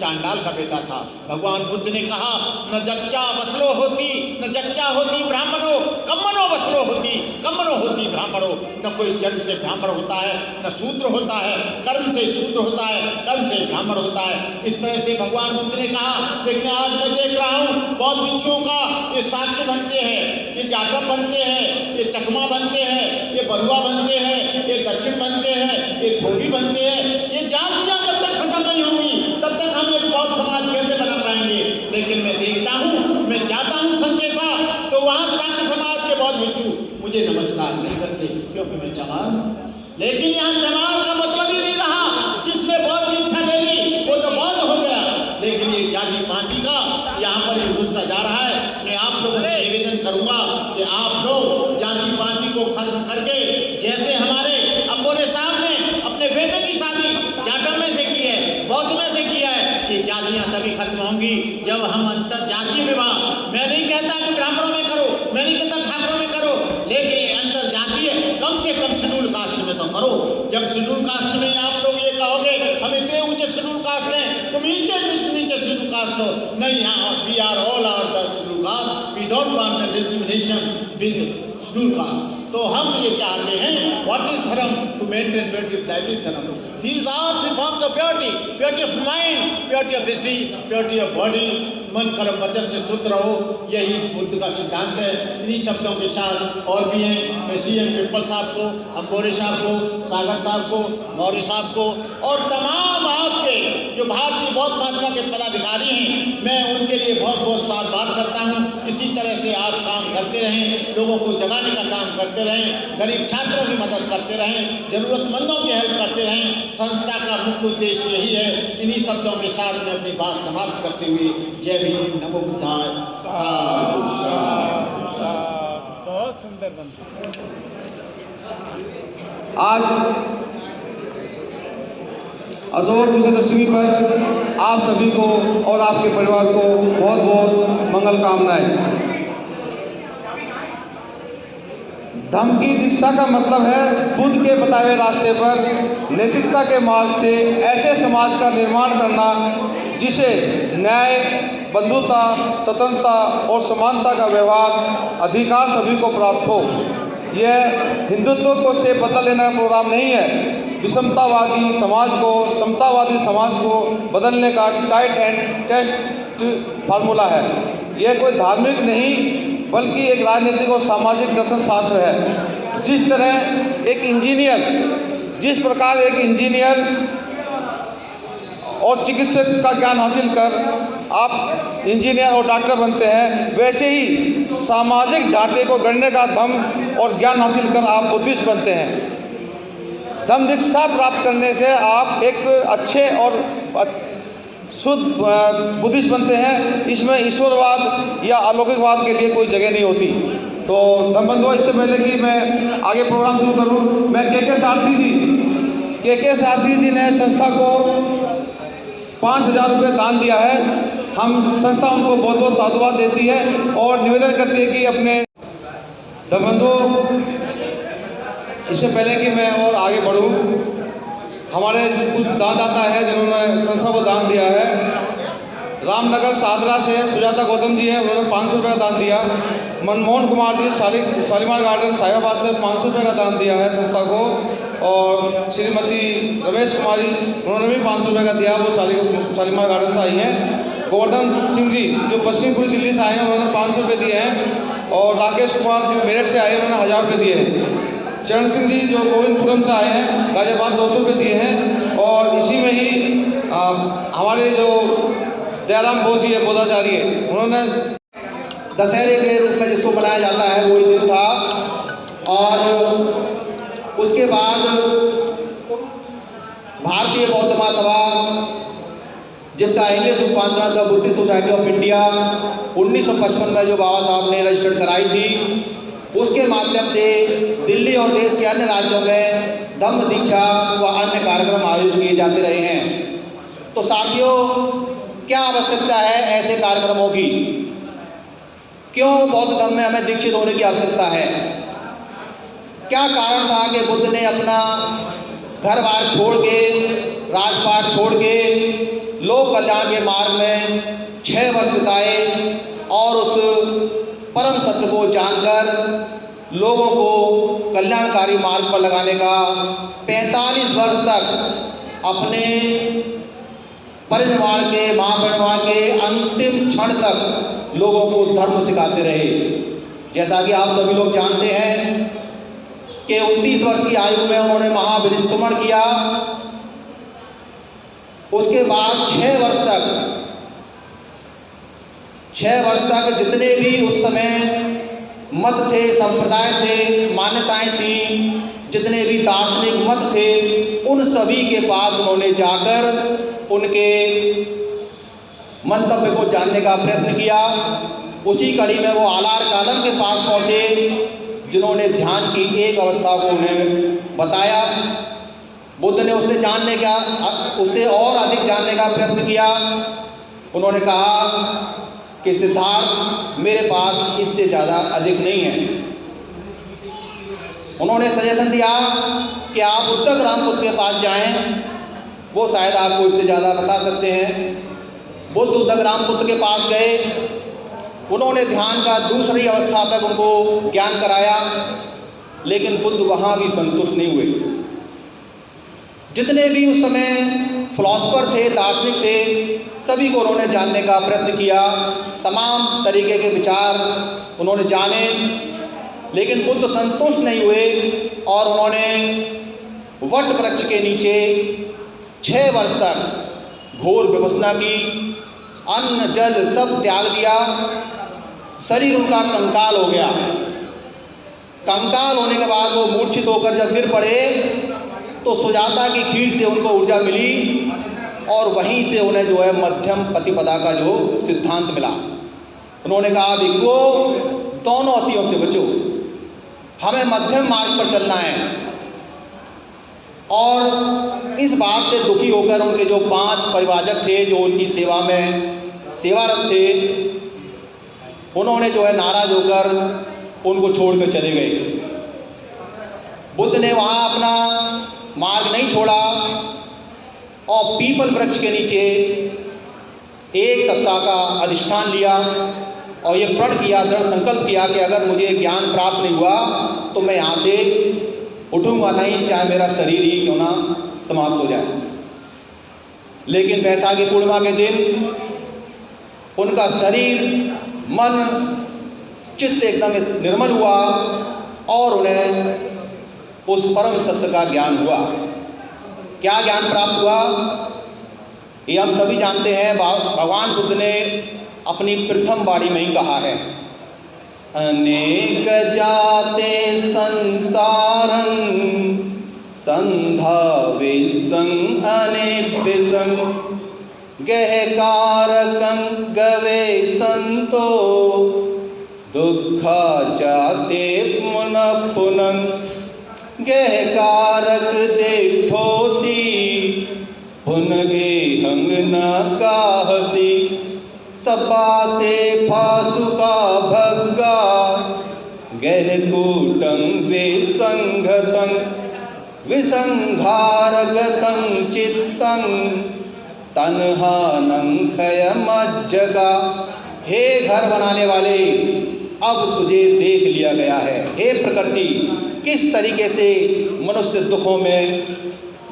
चांडाल का बेटा था। भगवान बुद्ध ने कहा न जच्चा वसलो होती, न जच्चा होती ब्राह्मणो, कम्मनो वसलो होती, कम्मनो होती ब्राह्मणो। न कोई जन्म से ब्राह्मण होता है, न शूद्र होता है, कर्म से शूद्र होता है, कर्म से ब्राह्मण होता है। इस तरह से भगवान बुद्ध ने कहा। लेकिन आज मैं देख रहा हूँ बहुत भिक्षुओं का ये शाक्य बनते हैं, ये जाटव बनते हैं, ये चकमा बनते हैं, ये बरुआ बनते हैं, ये दक्षिण बनते हैं, ये धोबी बनते हैं। ये जातियाँ जब तक खत्म नहीं होंगी तब तक हम एक बौद्ध समाज कैसे बना पाएंगे। लेकिन मैं देखता हूँ, मैं जाता हूँ संकेसा तो वहाँ शाक्य समाज के बौद्ध भिक्षु मुझे नमस्कार नहीं करते क्योंकि मैं चमार हूँ। लेकिन यहाँ चमार का मतलब ही नहीं रहा, जिसने बौद्ध की इच्छा ले ली वो तो बौद्ध हो गया। लेकिन ये जाति पाति का यहाँ पर भी घुसता जा रहा है। मैं आप लोगों से निवेदन करूँगा कि आप लोग जाति पाति को खत्म करके, जैसे हमारे अम्बोरे साहब ने अपने बेटे की शादी जाटव में से की है, बौद्ध में से किया है। ये जातियाँ तभी खत्म होंगी जब हम अंतर जातीय विवाह, मैं नहीं कहता कि ब्राह्मणों में करो, मैं नहीं कहता ठाकुरों में करो, लेकिन अंतर जातीय कम से कम शेड्यूल कास्ट में तो करो। जब शेड्यूल कास्ट में आप लोग ये कहोगे हम इतने ऊंचे शेड्यूल कास्ट हैं, तुम नीचे शेड्यूल कास्ट हो, नहीं, यहाँ we are all are the schedule caste, we don't want a discrimination with schedule caste. तो हम ये चाहते हैं what is dharma, to maintain purity of life is dharma. These are 3 forms of purity, purity of mind, purity of spirit, purity of body. मन कर्म वचन से शुद्ध रहो, यही बुद्ध का सिद्धांत है। इन्हीं शब्दों के साथ और भी हैं, मैं CM पिप्पल साहब को, अम्बोरे साहब को, सागर साहब को, मौर्य साहब को और तमाम आपके जो भारतीय बौद्ध महासभा के पदाधिकारी हैं, मैं उनके लिए बहुत बहुत साधुवाद करता हूँ। इसी तरह से आप काम करते रहें, लोगों को जगाने का काम करते रहें, गरीब छात्रों की मदद करते रहें, ज़रूरतमंदों की हेल्प करते रहें। संस्था का मुख्य उद्देश्य यही है। इन्हीं शब्दों के साथ मैं अपनी बात समाप्त करते हुए जय भीम, नमो बुद्धाय। बहुत सुंदर बनता। आज अशोक विजयदशमी पर आप सभी को और आपके परिवार को बहुत बहुत मंगल कामनाएं। धम्म की दीक्षा का मतलब है बुद्ध के बताए हुए रास्ते पर नैतिकता के मार्ग से ऐसे समाज का निर्माण करना जिसे न्याय, बंधुता, स्वतंत्रता और समानता का व्यवहार अधिकार सभी को प्राप्त हो। यह हिंदुत्व को से बदल लेना प्रोग्राम नहीं है, विषमतावादी समाज को समतावादी समाज को बदलने का टाइट एंड टेस्ट फार्मूला है। यह कोई धार्मिक नहीं बल्कि एक राजनीतिक और सामाजिक दर्शन शास्त्र है। जिस तरह एक इंजीनियर, जिस प्रकार एक इंजीनियर और चिकित्सक का ज्ञान हासिल कर आप इंजीनियर और डॉक्टर बनते हैं, वैसे ही सामाजिक ढांचे को गढ़ने का दम और ज्ञान हासिल कर आप बुद्धिस्ट बनते हैं। धम्म दीक्षा प्राप्त करने से आप एक अच्छे और शुद्ध बुद्धिस्ट बनते हैं। इसमें ईश्वरवाद या अलौकिकवाद के लिए कोई जगह नहीं होती। तो धम्म बंधुओं, इससे पहले कि मैं आगे प्रोग्राम शुरू करूं, मैं के सारथी जी ने संस्था को 5,000 रुपये दान दिया है। हम संस्था उनको बहुत बहुत साधुवाद देती है और निवेदन करती है कि अपने धम्म बंधुओं, इससे पहले कि मैं और आगे बढ़ूं, हमारे कुछ दानदाता है जिन्होंने संस्था को दान दिया है। रामनगर सादरा से सुजाता गौतम जी हैं, उन्होंने 500 रुपये का दान दिया। मनमोहन कुमार जी शालीमार गार्डन साहिबाबाद से 500 रुपये का दान दिया है संस्था को। और श्रीमती रमेश कुमारी, उन्होंने भी 500 रुपये का दिया, वो शालीमार गार्डन से आई हैं। गोवर्धन सिंह जी जो पश्चिमपुरी दिल्ली से आए हैं, उन्होंने 500 रुपये दिए हैं। और राकेश कुमार जो मेरठ से आए हैं, उन्होंने 1000 रुपये दिए हैं। चरण सिंह जी जो गोविंदपुरम से आए हैं, गाजियाबाद 200 रुपये दिए हैं। और इसी में ही हमारे जो दयाराम बोध जी है, बोधाचार्य, उन्होंने दशहरे के रूप में जिसको मनाया जाता है वो दिन था। और उसके बाद भारतीय बौद्ध महासभा, जिसका इंग्लिश रूपांतरण the Buddhist society of India 1955 में जो बाबा साहब ने रजिस्टर्ड कराई थी, उसके माध्यम से दिल्ली और देश के अन्य राज्यों में धम्म दीक्षा व अन्य कार्यक्रम आयोजित किए जाते रहे हैं। तो साथियों, क्या आवश्यकता है ऐसे कार्यक्रमों की? क्यों बौद्ध धर्म में हमें दीक्षित होने की आवश्यकता है? क्या कारण था कि बुद्ध ने अपना घर बार छोड़ के, राजपाट छोड़ के लोक कल्याण के मार्ग में 6 वर्ष बिताए और उस परम सत्य को जानकर लोगों को कल्याणकारी मार्ग पर लगाने का 45 वर्ष तक अपने परिनिर्वाण के, महापरिनिर्वाण के अंतिम क्षण तक लोगों को धर्म सिखाते रहे। जैसा कि आप सभी लोग जानते हैं कि 29 वर्ष की आयु में उन्होंने महाविनिष्क्रमण किया। उसके बाद 6 वर्ष तक जितने भी उस समय मत थे, संप्रदाय थे, मान्यताएं थीं, जितने भी दार्शनिक मत थे, उन सभी के पास उन्होंने जाकर उनके मंतव्य को जानने का प्रयत्न किया। उसी कड़ी में वो आलार कादम के पास पहुँचे, जिन्होंने ध्यान की एक अवस्था को उन्हें बताया। बुद्ध ने उससे और अधिक जानने का प्रयत्न किया। उन्होंने कहा कि सिद्धार्थ, मेरे पास इससे ज़्यादा अधिक नहीं है। उन्होंने सजेशन दिया कि आप उत्तर रामपुत्र के पास जाएं, वो शायद आपको इससे ज़्यादा बता सकते हैं। बुद्ध उत्तर रामपुत्र के पास गए। उन्होंने ध्यान का दूसरी अवस्था तक उनको ज्ञान कराया, लेकिन बुद्ध वहाँ भी संतुष्ट नहीं हुए। जितने भी उस समय फिलॉसफर थे, दार्शनिक थे, सभी को उन्होंने जानने का प्रयत्न किया। तमाम तरीके के विचार उन्होंने जाने, लेकिन बुद्ध संतुष्ट नहीं हुए और उन्होंने वट वृक्ष के नीचे 6 वर्ष तक घोर विपश्यना की। अन्न जल सब त्याग दिया। शरीर उनका कंकाल हो गया। कंकाल होने के बाद वो मूर्छित होकर जब गिर पड़े तो सुजाता की खीर से उनको ऊर्जा मिली और वहीं से उन्हें जो है मध्यम प्रतिपदा का जो सिद्धांत मिला। उन्होंने कहा, भिक्खु, दोनों अतियों से बचो, हमें मध्यम मार्ग पर चलना है। और इस बात से दुखी होकर उनके जो 5 परिव्राजक थे, जो उनकी सेवा में सेवारत थे, उन्होंने जो है नाराज होकर उनको छोड़कर चले गए। बुद्ध ने वहाँ अपना मार्ग नहीं छोड़ा और पीपल वृक्ष के नीचे 1 सप्ताह का अधिष्ठान लिया और ये प्रण किया, दृढ़ संकल्प किया कि अगर मुझे ज्ञान प्राप्त नहीं हुआ तो मैं यहाँ से उठूँगा नहीं, चाहे मेरा शरीर ही क्यों ना समाप्त हो जाए। लेकिन वैशाखी पूर्णिमा के दिन उनका शरीर, मन चित्त एकदम निर्मल हुआ और उन्हें उस परम सत्य का ज्ञान हुआ। क्या ज्ञान प्राप्त हुआ ये हम सभी जानते हैं। भगवान बुद्ध ने अपनी प्रथम वाणी में ही कहा है, अनेक जाते संसारं संधा विसंग अनेभ्यसंग गहकारकं गवे संतो दुखा जाते पुनः पुनः गहकारक देठोसी पुनगे हंग न काहसी सपाते फासुका भग्गा गहकूटं विसंघतं विसंघारगतं चित्तं तन्हानं खयमज्जगा। हे घर बनाने वाले, अब तुझे देख लिया गया है। हे प्रकृति, किस तरीके से मनुष्य दुखों में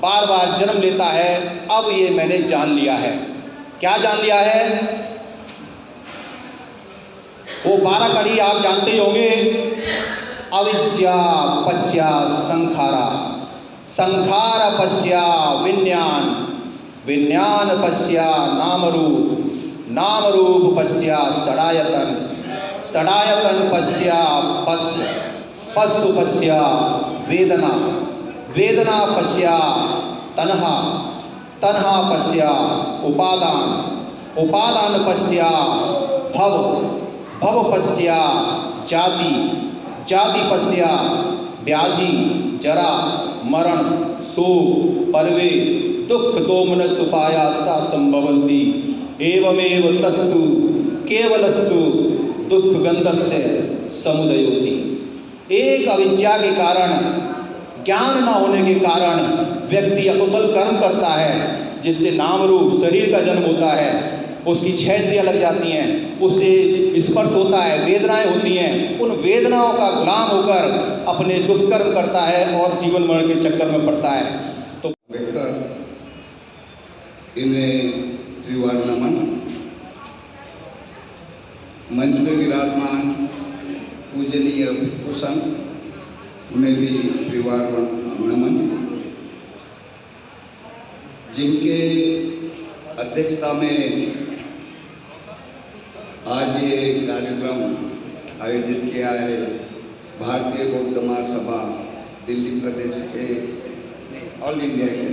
बार बार जन्म लेता है, अब ये मैंने जान लिया है। क्या जान लिया है? वो 12 कड़ी आप जानते ही होंगे, अविद्या पश्या संखारा, संखार पश्या विज्ञान, विज्ञान पश्या नाम रूप, नाम रूप पश्या षडायतन, षडायतन पश्या पशु पश्या वेदना, वेदना पश्या तन्हा, तन्हा पश्या उपादान, उपादान पश्या भव, भव पश्या जाति, जाति पश्या व्याधि जरा मरण शोक परवे दुख दोमनस उपायासा संभवन्ति एवमेव तस्तु केवलस्तु दुख गंधस्य समुदयोति। एक अविद्या के कारण, ज्ञान न होने के कारण व्यक्ति अकुशल कर्म करता है, जिससे नाम रूप शरीर का जन्म होता है, उसकी 6 इंद्रियां लग जाती हैं, उससे स्पर्श होता है, वेदनाएं होती हैं, उन वेदनाओं का गुलाम होकर अपने दुष्कर्म करता है और जीवन मरण के चक्कर में पड़ता है। तो बैठकर इन्हें त्रिवार नमन। मंच में विराजमान पूजनीय भिक्षुसंघ, उन्हें भी त्रिवार नमन। जिनके अध्यक्षता में आज ये कार्यक्रम आयोजित किया है, भारतीय बौद्ध महासभा दिल्ली प्रदेश के ऑल इंडिया के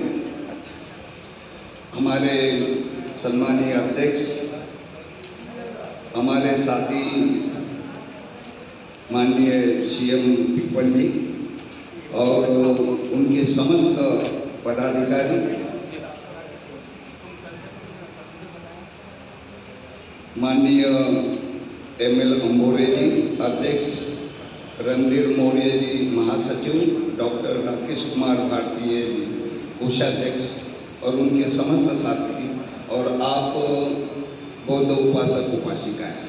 हमारे सम्मानीय अध्यक्ष, हमारे साथी माननीय सीएम पीपल जी और उनके समस्त पदाधिकारी, माननीय एमएल अंबोरे जी अध्यक्ष, रणधीर मौर्य जी महासचिव, डॉक्टर राकेश कुमार भारतीय कोषाध्यक्ष और उनके समस्त साथी और आप बौद्ध उपासक उपासिकाएं,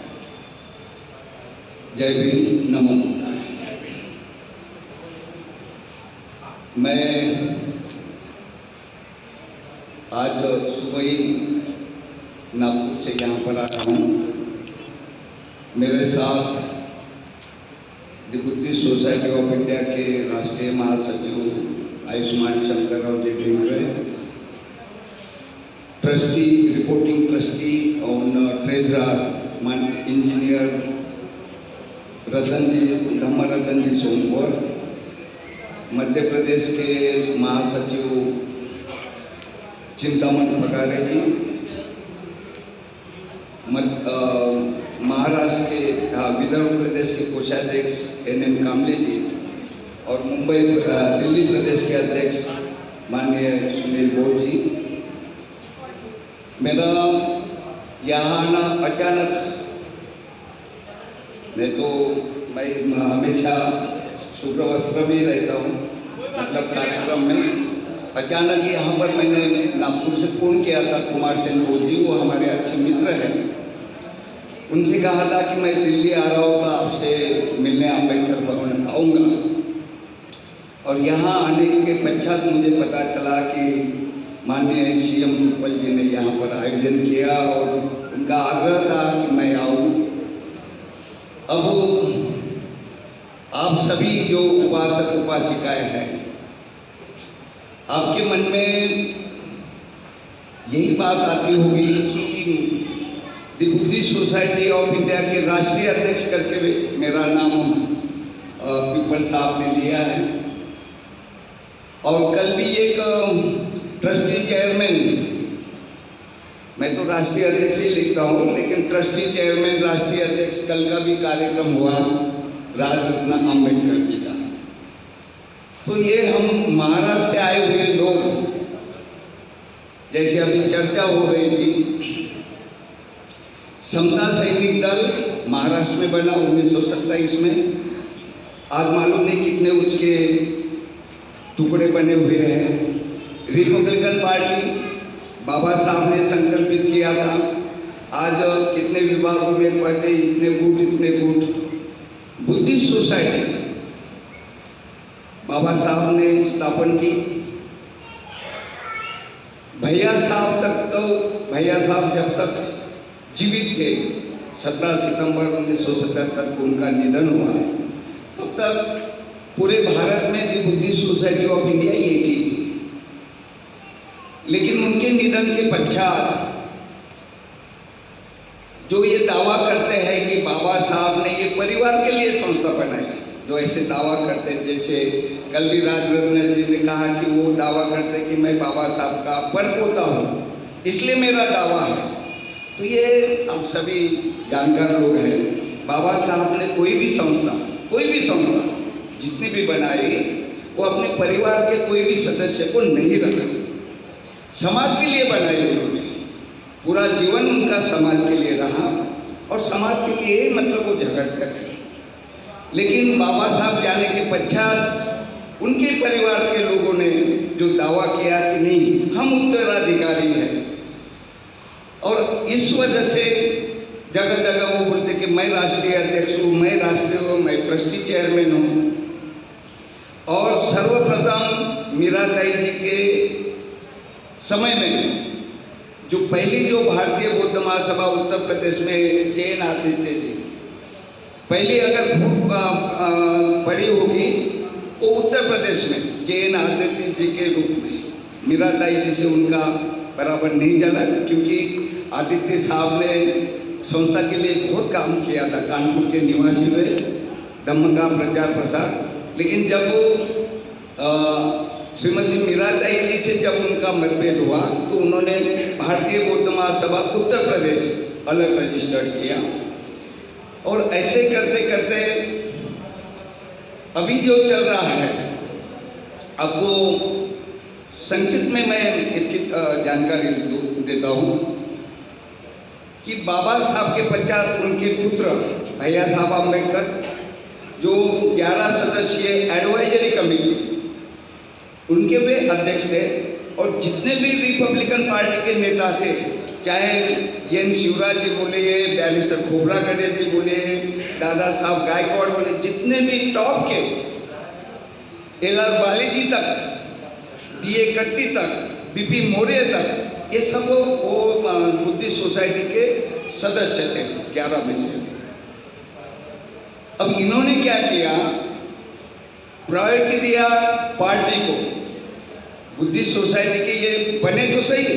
जय भीम, नमो बुद्धाय। मैं आज सुबह ही नागपुर से यहाँ पर आया हूँ। मेरे साथ the Buddhist society of India के राष्ट्रीय महासचिव Ayushman Shankar Rao ji Dhengre, trustee, reporting trustee और ट्रेजरर इंजीनियर रतन जी, धम्मा रतन जी सोमवार, मध्य प्रदेश के महासचिव चिंतामन पगारे जी, महाराष्ट्र के विदर्भ प्रदेश के कोषाध्यक्ष NM कामले जी और दिल्ली प्रदेश के अध्यक्ष माननीय सुनील बोस जी। मेरा यहाँ आना अचानक, नहीं तो मैं हमेशा शुभ्र वस्त्र में ही रहता हूँ, मतलब कार्यक्रम में। अचानक यहाँ पर मैंने नागपुर से फ़ोन किया था कुमार सेन बोस जी, वो हमारे अच्छे मित्र हैं। उनसे कहा था कि मैं दिल्ली आ रहा हूँ तो आपसे मिलने अम्बेडकर भवन आऊँगा। और यहाँ आने के पश्चात मुझे पता चला कि माननीय सीएम पीपल जी ने यहाँ पर आयोजन किया और उनका आग्रह था कि मैं आऊँ। अब आप सभी जो उपासक उपासिकाएं हैं, आपके मन में यही बात आती होगी कि the Buddhist society of India के राष्ट्रीय अध्यक्ष करके मेरा नाम पीपल साहब ने लिया है, और कल भी एक ट्रस्टी चेयरमैन, मैं तो राष्ट्रीय अध्यक्ष ही लिखता हूँ, लेकिन ट्रस्टी चेयरमैन राष्ट्रीय अध्यक्ष कल का भी कार्यक्रम हुआ राजरत्न अम्बेडकर जी का। तो ये हम महाराष्ट्र से आए हुए लोग, जैसे अभी चर्चा हो रही थी, समता सैनिक दल महाराष्ट्र में बना 1927 में। आज मालूम नहीं कितने उसके टुकड़े बने हुए हैं। रिपब्लिकन पार्टी बाबा साहब ने संकल्पित किया था, आज कितने विभागों में पढ़ते, इतने गुट। बुद्धिस्ट सोसाइटी बाबा साहब ने स्थापन की। भैया साहब जब तक जीवित थे, 17 सितंबर 1977 को उनका निधन हुआ, तब तक पूरे भारत में दी बुद्धिस्ट सोसाइटी ऑफ इंडिया एक ही थी। लेकिन उनके निधन के पश्चात जो ये दावा करते हैं कि बाबा साहब ने ये परिवार के लिए संस्था बनाई, जो ऐसे दावा करते, जैसे कल भी राजरत्न जी ने कहा कि वो दावा करते कि मैं बाबा साहब का परपोता हूँ, इसलिए मेरा दावा है। तो ये आप सभी जानकार लोग हैं, बाबा साहब ने कोई भी संस्था जितनी भी बनाई, वो अपने परिवार के कोई भी सदस्य को नहीं रखा, समाज के लिए बनाई उन्होंने। पूरा जीवन उनका समाज के लिए रहा, और समाज के लिए मतलब वो झगड़ते रहे। लेकिन बाबा साहब जाने के पश्चात उनके परिवार के लोगों ने जो दावा किया कि नहीं, हम उत्तराधिकारी हैं, और इस वजह से जगह जगह वो बोलते कि मैं राष्ट्रीय अध्यक्ष हूँ, मैं ट्रस्टी चेयरमैन हूँ। और सर्वप्रथम मीराताई जी के समय में जो पहली जो भारतीय बौद्ध महासभा उत्तर प्रदेश में जैन आदित्य जी, पहली अगर पड़ी होगी वो उत्तर प्रदेश में जैन आदित्य जी के रूप में। मीराताई जी से उनका बराबर नहीं चला, क्योंकि आदित्य साहब ने संस्था के लिए बहुत काम किया था, कानपुर के निवासी हुए, धम्म का प्रचार प्रसार। लेकिन जब श्रीमती मीराताई जी से जब उनका मतभेद हुआ, तो उन्होंने भारतीय बौद्ध महासभा उत्तर प्रदेश अलग रजिस्टर्ड किया, और ऐसे करते करते अभी जो चल रहा है, आपको संक्षिप्त में मैं इसकी जानकारी देता हूँ कि बाबा साहब के पश्चात उनके पुत्र भैया साहब अम्बेडकर, जो 11 सदस्यीय एडवाइजरी कमेटी, उनके वे अध्यक्ष थे। और जितने भी रिपब्लिकन पार्टी के नेता थे, चाहे एन शिवराज जी बोले, बैरिस्टर खोबरागढ़े जी बोले, दादा साहब गायकवाड़ बोले, जितने भी टॉप के, LR बाली जी तक, DA कट्टी तक, BP मौर्य तक, ये सब वो बुद्धिस्ट सोसाइटी के सदस्य थे 11 में से। अब इन्होंने क्या किया, प्रायोरिटी दिया पार्टी को। बुद्धिस्ट सोसाइटी के ये बने तो सही,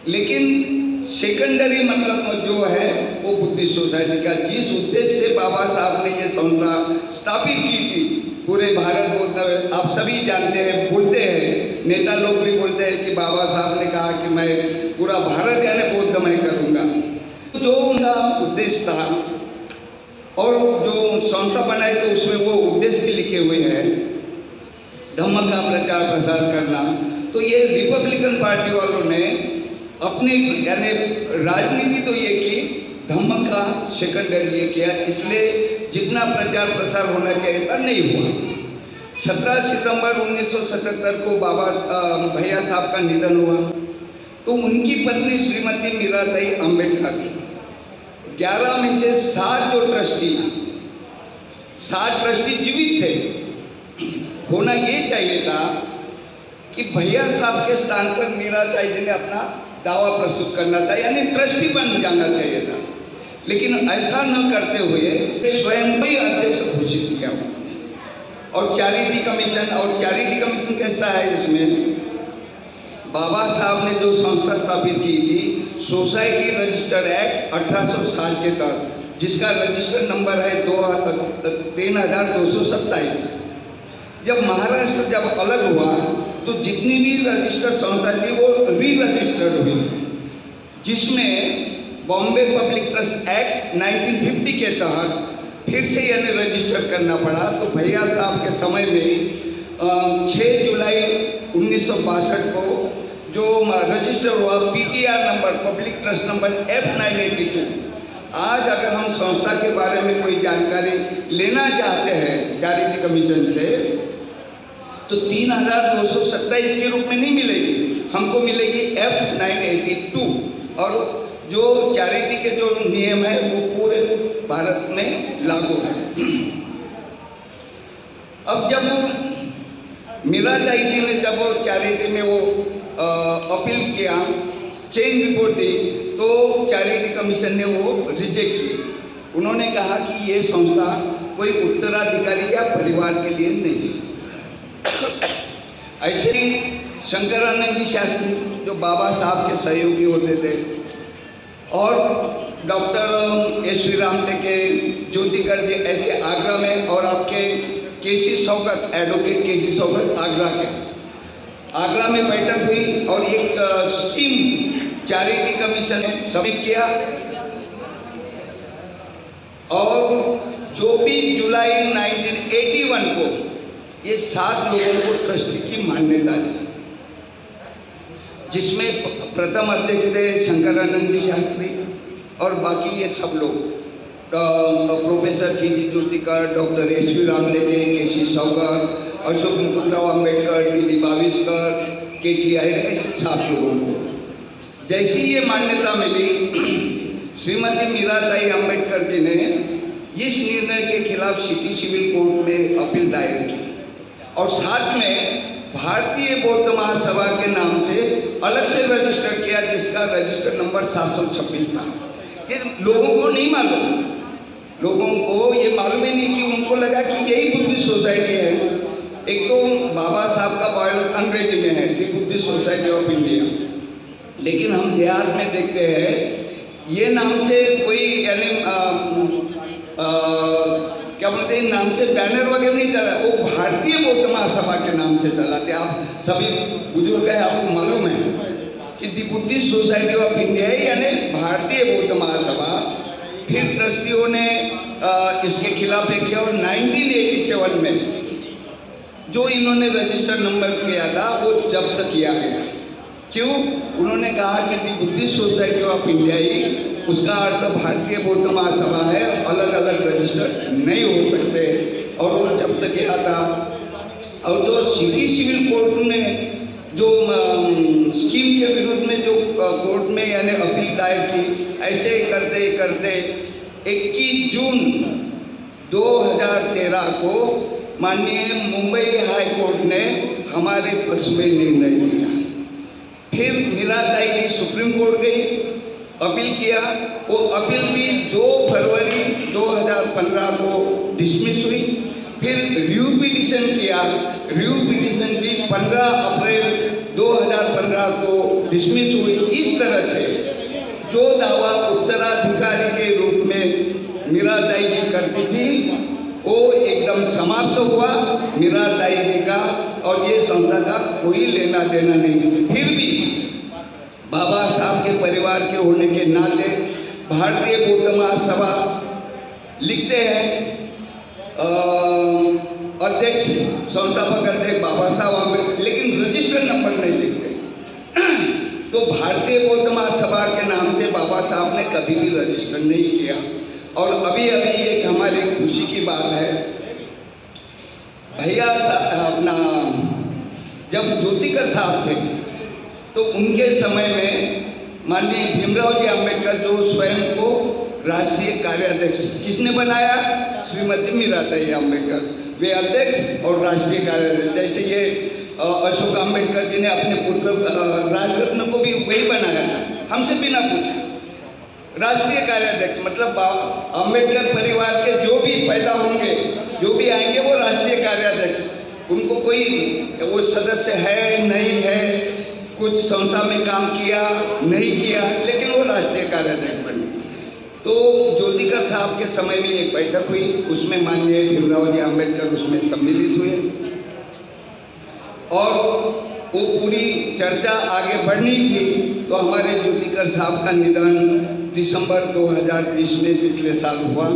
लेकिन सेकेंडरी मतलब जो है वो बुद्धिस्ट सोसाइटी का, जिस उद्देश्य से बाबा साहब ने ये संस्था स्थापित की थी, पूरे भारत बौद्ध, आप सभी जानते हैं, बोलते हैं, नेता लोग भी बोलते हैं कि बाबा साहब ने कहा कि मैं पूरा भारत यानी बौद्धमय करूँगा। जो उनका उद्देश्य था, और जो संस्था बनाई तो उसमें वो उद्देश्य भी लिखे हुए हैं, धम्म का प्रचार प्रसार करना। तो ये रिपब्लिकन पार्टी वालों ने अपनी यानी राजनीति तो ये की, धम्म का सेकेंडरी ये किया, इसलिए जितना प्रचार प्रसार होना चाहिए था नहीं हुआ। 17 सितंबर 1977 को भैया साहब का निधन हुआ, तो उनकी पत्नी श्रीमती मीराताई अम्बेडकर, 11 में से 7 जो ट्रस्टी, 7 ट्रस्टी जीवित थे। होना ये चाहिए था कि भैया साहब के स्थान पर मीराताई जी ने अपना दावा प्रस्तुत करना था, यानी ट्रस्टी बन जाना चाहिए था। लेकिन ऐसा न करते हुए स्वयं ही अध्यक्ष घोषित किया। और चैरिटी कमीशन कैसा है, इसमें बाबा साहब ने जो संस्था स्थापित की थी सोसाइटी रजिस्टर एक्ट 1860 के तहत, जिसका रजिस्टर नंबर है 3227। जब महाराष्ट्र जब अलग हुआ तो जितनी भी रजिस्टर्ड संस्था थी वो री रजिस्टर्ड हुई, जिसमें बॉम्बे पब्लिक ट्रस्ट एक्ट 1950 के तहत फिर से यानी रजिस्टर करना पड़ा। तो भैया साहब के समय में 6 जुलाई 1962 को जो रजिस्टर हुआ PTR number public trust number F982। आज अगर हम संस्था के बारे में कोई जानकारी लेना चाहते हैं चैरिटी कमीशन से तो 3227 के रूप में नहीं मिलेगी, हमको मिलेगी F982। और जो चैरिटी के जो नियम है वो पूरे भारत में लागू है। अब जब मीराबाई जी ने जब चैरिटी में वो अपील किया, चेंज रिपोर्ट दी, तो चैरिटी कमीशन ने वो रिजेक्ट की। उन्होंने कहा कि ये संस्था कोई उत्तराधिकारी या परिवार के लिए नहीं। ऐसे ही शंकरानंद जी शास्त्री जो बाबा साहब के सहयोगी होते थे, और डॉक्टर एस वी रामटे के ज्योतिकर जी ऐसे आगरा में, और आपके केसी सौगत एडवोकेट केसी सौगत आगरा में बैठक हुई और एक स्कीम चैरिटी कमीशन ने सबमिट किया। और 24 जुलाई 1981 को ये 7 लोगों को ट्रस्टी की मान्यता दी, जिसमें प्रथम अध्यक्ष थे शंकरानंद जी शास्त्री और बाकी ये सब लोग professor K G. Jyotikar, doctor S V Ramteke, K C Saugat, Ashok Mukundrao Ambedkar, D Baviskar, K T. Ahire, ऐसे 7 लोगों को जैसी ये मान्यता मिली, श्रीमती मीराबाई अम्बेडकर जी ने इस निर्णय के खिलाफ सिटी सिविल कोर्ट में अपील दायर की और साथ में भारतीय बौद्ध महासभा के नाम से अलग से रजिस्टर किया, जिसका रजिस्टर नंबर 726 था। ये लोगों को नहीं मालूम, लोगों को ये मालूम ही नहीं कि उनको लगा कि यही बुद्धिस्ट सोसाइटी है। एक तो बाबा साहब का बायोलॉजी अंग्रेजी में है, दी बुद्धिस्ट सोसाइटी ऑफ इंडिया, लेकिन हम देहात में देखते हैं ये नाम से कोई यानी क्या बोलते हैं, नाम से बैनर वगैरह नहीं चला, वो भारतीय बौद्ध महासभा के नाम से चलाते। आप सभी बुजुर्ग हैं, आपको मालूम है कि the Buddhist society of India है, यानी भारतीय बौद्ध महासभा। फिर ट्रस्टियों ने इसके खिलाफ एक किया और 1987 में जो इन्होंने रजिस्टर नंबर किया था वो जब्त किया गया। क्यों? उन्होंने कहा कि the Buddhist society of India ही उसका अर्थ भारतीय बौद्ध महासभा है, अलग अलग रजिस्टर नहीं हो सकते, और वो जब्त किया था। और जो सिटी सिविल कोर्ट ने जो स्कीम के विरुद्ध में जो कोर्ट में यानी अपील दायर की, ऐसे करते करते 21 जून 2013 को माननीय मुंबई हाई कोर्ट ने हमारे पक्ष में निर्णय दिया। फिर मीराबाई जी सुप्रीम कोर्ट गई, अपील किया, वो अपील भी 2 फरवरी 2015 को डिसमिस हुई। फिर रिव्यू पिटीशन किया, रिव्यू पिटीशन भी 15 अप्रैल 2015 को डिसमिस हुई। इस तरह से जो दावा उत्तराधिकारी के रूप में मीराबाई जी करती थी वो एकदम समाप्त हुआ मीराबाई जी का, और ये संस्था का कोई लेना देना नहीं। फिर भी बाबा साहब के परिवार के होने के नाते भारतीय बौद्ध महासभा लिखते हैं, अध्यक्ष संस्थापक अध्यक्ष बाबा साहब आम्बेडकर, लेकिन रजिस्टर नंबर नहीं लिखते। तो भारतीय बौद्ध महासभा के नाम से बाबा साहब ने कभी भी रजिस्टर नहीं किया। और अभी अभी एक हमारी खुशी की बात है, भैया अपना जब ज्योतिकर साहब थे तो उनके समय में माननीय भीमराव जी अम्बेडकर जो स्वयं को राष्ट्रीय कार्याध्यक्ष किसने बनाया? श्रीमती मीराबाई अम्बेडकर, वे अध्यक्ष और राष्ट्रीय कार्याध्यक्ष। जैसे ये अशोक अम्बेडकर जी ने अपने पुत्र राजरत्न को भी वही बनाया था, हमसे बिना पूछा। राष्ट्रीय कार्याध्यक्ष मतलब अंबेडकर परिवार के जो भी पैदा होंगे, जो भी आएंगे, वो राष्ट्रीय कार्याध्यक्ष। उनको कोई वो सदस्य है नहीं है, कुछ संस्था में काम किया नहीं किया, लेकिन वो राष्ट्रीय कार्याध्यक्ष बने। तो ज्योतिकर साहब के समय में एक बैठक हुई, उसमें माननीय भीमराव जी अम्बेडकर उसमें सम्मिलित हुए और वो पूरी चर्चा आगे बढ़नी थी। तो हमारे ज्योतिकर साहब का निधन दिसंबर 2020 में पिछले साल हुआ।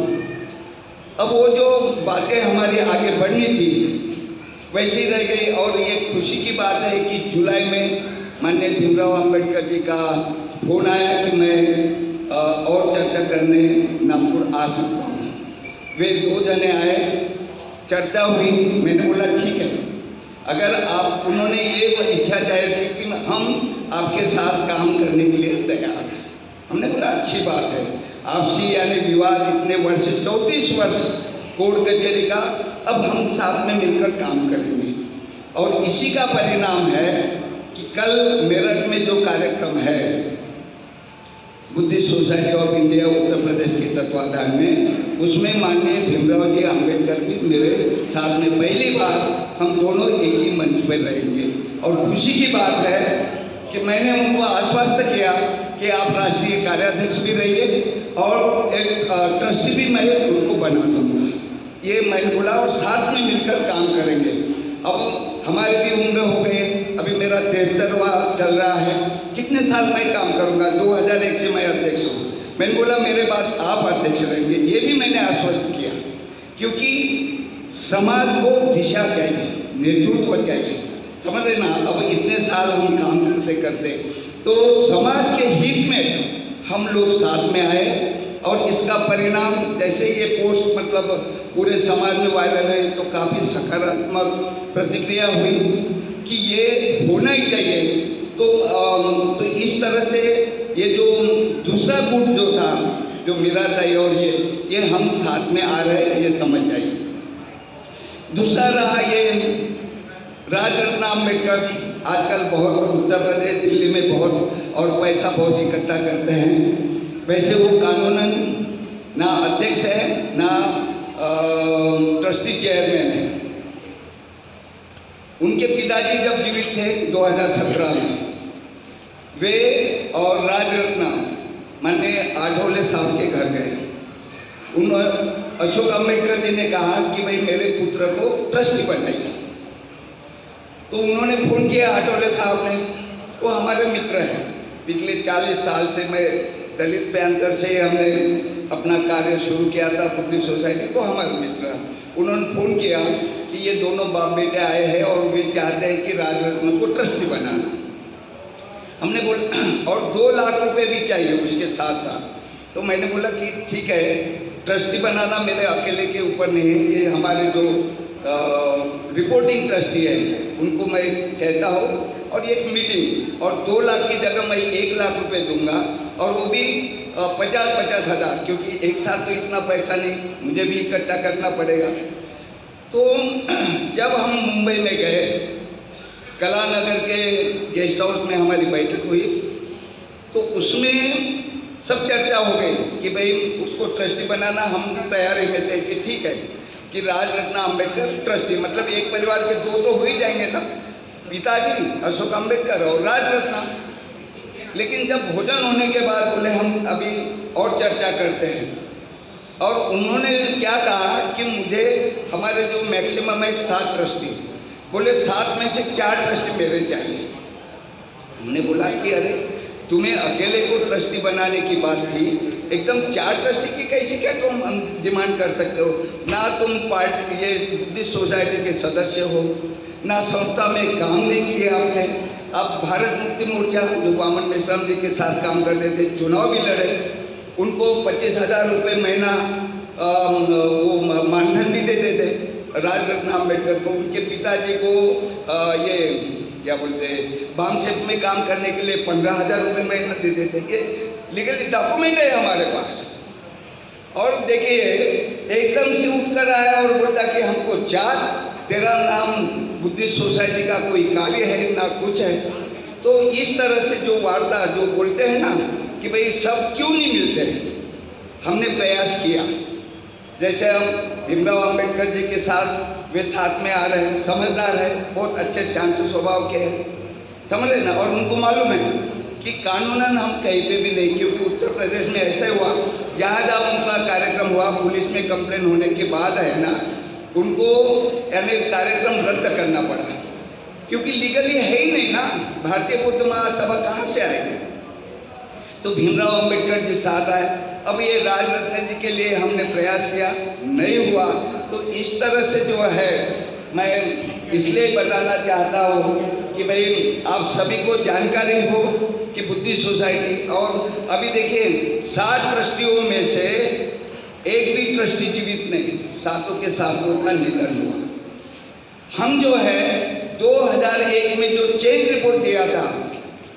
अब वो जो बातें हमारी आगे बढ़नी थी वैसी रह गई। और ये खुशी की बात है कि जुलाई में माननीय भीमराव अम्बेडकर जी का फोन आया कि मैं और चर्चा करने नागपुर आ सकता हूँ। वे 2 जने आए, चर्चा हुई। मैंने बोला ठीक है, अगर आप, उन्होंने ये इच्छा जाहिर की कि हम आपके साथ काम करने के लिए तैयार हैं। हमने बोला अच्छी बात है, आपसी यानी विवाद इतने वर्ष, 34 वर्ष कोर्ट कचहरी का, अब हम साथ में मिलकर काम करेंगे। और इसी का परिणाम है कि कल मेरठ में जो कार्यक्रम है Buddhist society of India Uttar Pradesh के तत्वाधान में, उसमें माननीय भीमराव जी अम्बेडकर भी मेरे साथ में पहली बार हम दोनों एक ही मंच पर रहेंगे। और खुशी की बात है कि मैंने उनको आश्वस्त किया कि आप राष्ट्रीय कार्याध्यक्ष भी रहिए और एक ट्रस्टी भी मैं उनको बना दूंगा। ये मैंने बोला और साथ में मिलकर काम करेंगे। अब हमारी भी उम्र हो गई, अभी मेरा 73वां चल रहा है, कितने साल मैं काम करूंगा? 2001 से मैं अध्यक्ष हूँ। मैंने बोला मेरे बाद आप अध्यक्ष रहेंगे, ये भी मैंने आश्वस्त किया, क्योंकि समाज को दिशा चाहिए, नेतृत्व चाहिए, समझ रहे ना। अब इतने साल हम काम करते करते तो समाज के हित में हम लोग साथ में आए और इसका परिणाम जैसे ये पोस्ट मतलब पूरे समाज में वायरल है तो काफ़ी सकारात्मक प्रतिक्रिया हुई कि ये होना ही चाहिए। तो इस तरह से ये जो दूसरा गुट जो था, जो मीराताई और ये हम साथ में आ रहे, ये समझ जाइए। दूसरा रहा ये राजरत्न अम्बेडकर, आजकल बहुत उत्तर प्रदेश दिल्ली में बहुत और पैसा बहुत इकट्ठा करते हैं। वैसे वो कानूनन ना अध्यक्ष है ना ट्रस्टी चेयरमैन है। उनके पिताजी जब जीवित थे 2017 में, वे और राजरत्न माननीय आठवले साहब के घर गए। अशोक अम्बेडकर जी ने कहा कि भाई मेरे पुत्र को ट्रस्टी बनाइए। तो उन्होंने फोन किया आठवले साहब ने, वो हमारे मित्र हैं, पिछले 40 साल से मैं दलित पैंथर से हमने अपना कार्य शुरू किया था बुद्धिस्ट सोसाइटी, तो हमारे मित्र। उन्होंने फ़ोन किया कि ये दोनों बाप बेटे आए हैं और वे चाहते हैं कि राजरत्न को ट्रस्टी बनाना। हमने बोला और 2 लाख रुपए भी चाहिए उसके साथ साथ। तो मैंने बोला कि ठीक है, ट्रस्टी बनाना मेरे अकेले के ऊपर नहीं है, ये हमारे जो रिपोर्टिंग ट्रस्टी है उनको मैं कहता हूँ और एक मीटिंग, और 2 लाख की जगह मैं 1 लाख रुपए दूंगा और वो भी 50-50 हज़ार, क्योंकि एक साथ तो इतना पैसा नहीं, मुझे भी इकट्ठा करना पड़ेगा। तो जब हम मुंबई में गए, कलानगर के गेस्ट हाउस में हमारी बैठक हुई, तो उसमें सब चर्चा हो गई कि भाई उसको ट्रस्टी बनाना। हम तैयारी में थे कि ठीक है कि राजरत्न अम्बेडकर ट्रस्टी, मतलब एक परिवार के 2 तो हो ही जाएंगे ना, पिताजी अशोक अम्बेडकर और राजरत्न। लेकिन जब भोजन होने के बाद बोले हम अभी और चर्चा करते हैं, और उन्होंने क्या कहा कि मुझे हमारे जो मैक्सिमम है 7 ट्रस्टी, बोले 7 में से 4 ट्रस्टी मेरे चाहिए। हमने बोला कि अरे तुम्हें अकेले को ट्रस्टी बनाने की बात थी, एकदम 4 ट्रस्टी की कैसी क्या तुम डिमांड कर सकते हो? ना तुम पार्टी ये बुद्धिस्ट सोसाइटी के सदस्य हो, ना संस्था में काम नहीं किए आपने। आप भारत मुक्ति मोर्चा जो वामन मेश्राम जी के साथ काम करते थे, चुनाव भी लड़े, उनको 25,000 रुपये महीना वो मानधन भी देते थे राजरत्न अम्बेडकर को। उनके पिताजी को ये क्या बोलते हैं बामसेप में काम करने के लिए 15,000 रुपये महीना देते थे। ये लीगल डॉक्यूमेंट है हमारे पास। और देखिए एकदम से उठ कर आया और बोलता कि हमको 4, तेरा नाम बुद्धिस्ट सोसाइटी का कोई कार्य है ना कुछ है। तो इस तरह से जो वार्ता जो बोलते हैं ना कि भाई सब क्यों नहीं मिलते। हमने प्रयास किया, जैसे हम भीमराव अंबेडकर जी के साथ वे साथ में आ रहे हैं, समझदार है, बहुत अच्छे शांत स्वभाव के हैं, समझ रहे ना। और उनको मालूम है कि कानूनन हम कहीं पे भी नहीं, क्योंकि उत्तर प्रदेश में ऐसा हुआ जहाँ जहाँ उनका कार्यक्रम हुआ पुलिस में कंप्लेन होने के बाद है ना उनको यानी कार्यक्रम रद्द करना पड़ा, क्योंकि लीगली है ही नहीं ना। भारतीय बौद्ध महासभा कहाँ से आएगी। तो भीमराव अंबेडकर जी साथ आए। अब ये राजरत्न जी के लिए हमने प्रयास किया, नहीं हुआ। तो इस तरह से जो है मैं इसलिए बताना चाहता हूँ कि भाई आप सभी को जानकारी हो कि बुद्धिस्ट सोसाइटी, और अभी देखिए 7 ट्रस्टियों में से एक भी ट्रस्टी जीवित नहीं, 7 के 7 का निधन हुआ। हम जो है 2001 में जो चेंज रिपोर्ट दिया था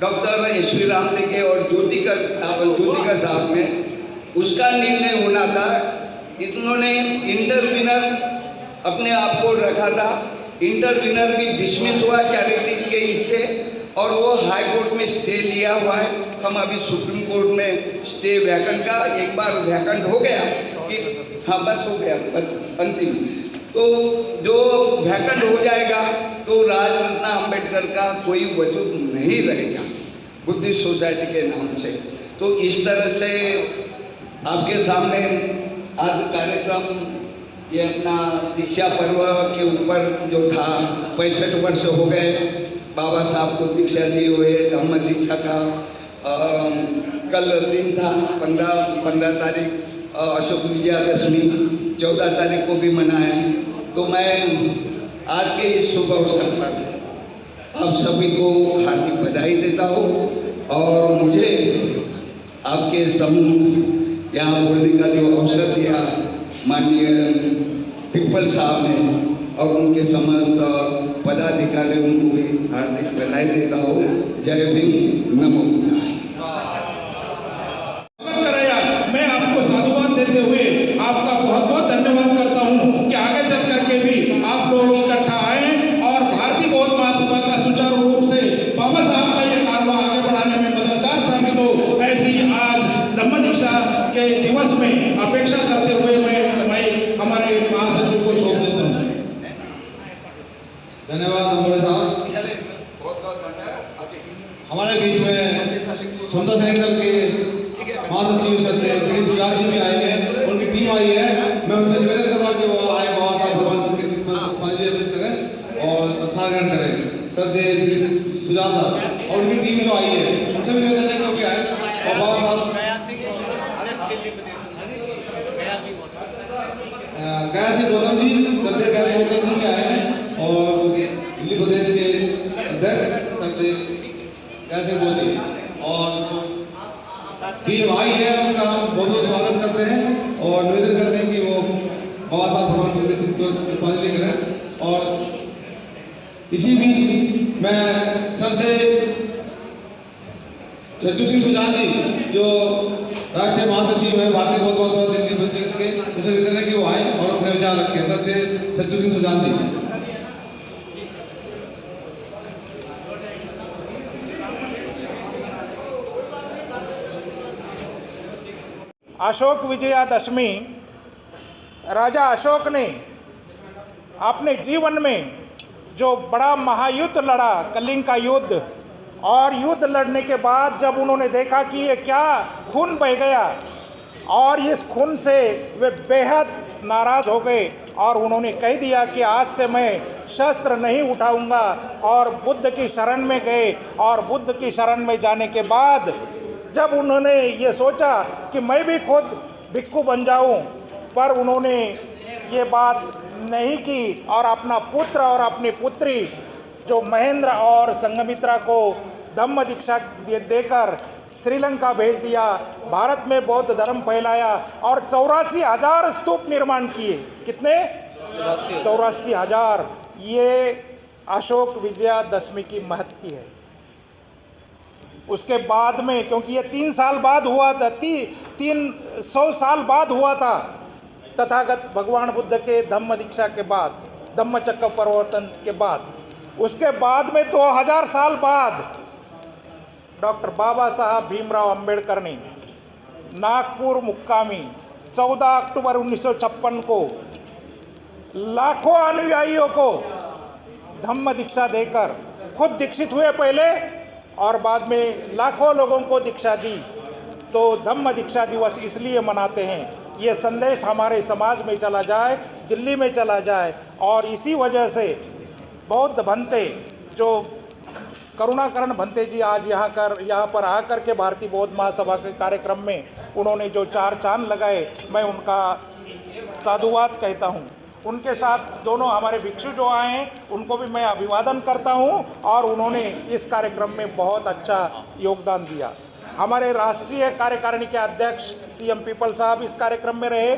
डॉक्टर एसवी रामदेके और ज्योतिकर साहब में, उसका निर्णय होना था। इन्होंने इंटरविनर अपने आप को रखा था, इंटरविनर भी डिसमिस हुआ चैरिटी के इससे, और वो हाई कोर्ट में स्टे लिया हुआ है। हम अभी सुप्रीम कोर्ट में स्टे वैकेंट का, एक बार वैकेंट हो गया कि हाँ बस हो गया, बस अंतिम। तो जो वैकेंट हो जाएगा तो राजरत्न अंबेडकर का कोई वजूद नहीं रहेगा बुद्धिस्ट सोसाइटी के नाम से। तो इस तरह से आपके सामने आज कार्यक्रम ये अपना दीक्षा पर्व के ऊपर जो था, 65 वर्ष हो गए बाबा साहब को दीक्षा दिए हुए, धम्म दीक्षा का कल दिन था 15 तारीख अशोक विजयादशमी, 14 तारीख को भी मनाया। तो मैं आज के इस शुभ अवसर पर आप सभी को हार्दिक बधाई देता हूँ, और मुझे आपके समूह यहाँ बोलने का जो अवसर दिया माननीय पिप्पल साहब ने और उनके समस्त पदाधिकारी, उनको भी हार्दिक बधाई देता हूँ। जय भीम, नमो बुद्धाय। मैं आपको साधुवाद देते हुए आपका बहुत बहुत धन्यवाद करता हूँ कि आगे चल करके भी आप लोग इकट्ठा आए और भारतीय बौद्ध महासभा का सुचारू रूप से बाबा साहब का ये कारवा आगे बढ़ाने में मददगार साबित हो। ऐसी आज धम्म दीक्षा के दिवस में अपेक्षा करते हुए मैं हमारे महासचिव को सौंप देता हूँ। धन्यवाद अमोले साहब। बहुत बहुत धन्यवाद। हमारे बीच में समता सैनिक के महासचिव श्रद्धेय पी सुजात जी भी आए हैं, उनकी टीम आई है। मैं उनसे निवेदन करूँगा कि वो आए बाबा साहब भगवान के करें और स्थान ग्रहण करें। श्रद्धेय सुजात साहब और उनकी टीम जो आई है उनसे भी निवेदन है क्योंकि आए और बाबा साहब गया से गौतम जी, श्रद्धेय गया गौतम जी भी आए हैं, और दिल्ली प्रदेश के अध्यक्ष श्रद्धेय गया से गौतम और टीम आई है, उनका हम बहुत बहुत स्वागत करते हैं और निवेदन करते हैं कि वो बाबा साहब भगवान के चित्र को पुष्पांजलि करें। और इसी बीच मैं श्रद्धेय चज्जू सिंह सुजान जी जो राष्ट्रीय महासचिव है भारतीय बौद्ध महासभा दिल्ली प्रदेश के, उनसे निवेदन है कि वो आए और अपने विचार रखें। श्रद्धेय चज्जू सिंह सुजान जी। अशोक विजयादशमी, राजा अशोक ने अपने जीवन में जो बड़ा महायुद्ध लड़ा, कलिंग का युद्ध, और युद्ध लड़ने के बाद जब उन्होंने देखा कि ये क्या खून बह गया और इस खून से वे बेहद नाराज़ हो गए और उन्होंने कह दिया कि आज से मैं शस्त्र नहीं उठाऊंगा, और बुद्ध की शरण में गए। और बुद्ध की शरण में जाने के बाद जब उन्होंने ये सोचा कि मैं भी खुद भिक्खु बन जाऊं, पर उन्होंने ये बात नहीं की और अपना पुत्र और अपनी पुत्री जो महेंद्र और संघमित्रा को धम्म दीक्षा देकर श्रीलंका भेज दिया, भारत में बौद्ध धर्म फैलाया और 84,000 स्तूप निर्माण किए। कितने? 84,000। ये अशोक विजयादशमी की महत्ती है। उसके बाद में, क्योंकि ये 3 साल बाद हुआ था, 300 साल बाद हुआ था तथागत भगवान बुद्ध के धम्म दीक्षा के बाद, धम्म चक्र परिवर्तन के बाद। उसके बाद में 2000 साल बाद डॉक्टर बाबा साहब भीमराव अंबेडकर ने नागपुर मुक्कामी 14 अक्टूबर 1956 को लाखों अनुयायियों को धम्म दीक्षा देकर खुद दीक्षित हुए पहले और बाद में लाखों लोगों को दीक्षा दी। तो धम्म दीक्षा दिवस इसलिए मनाते हैं, ये संदेश हमारे समाज में चला जाए, दिल्ली में चला जाए। और इसी वजह से बौद्ध भंते जो करुणाकरण भंते जी आज यहाँ पर आकर के भारतीय बौद्ध महासभा के कार्यक्रम में उन्होंने जो 4 चांद लगाए, मैं उनका साधुवाद कहता हूँ। उनके साथ दोनों हमारे भिक्षु जो आए हैं उनको भी मैं अभिवादन करता हूँ और उन्होंने इस कार्यक्रम में बहुत अच्छा योगदान दिया। हमारे राष्ट्रीय कार्यकारिणी के अध्यक्ष सीएम पीपल साहब इस कार्यक्रम में रहे।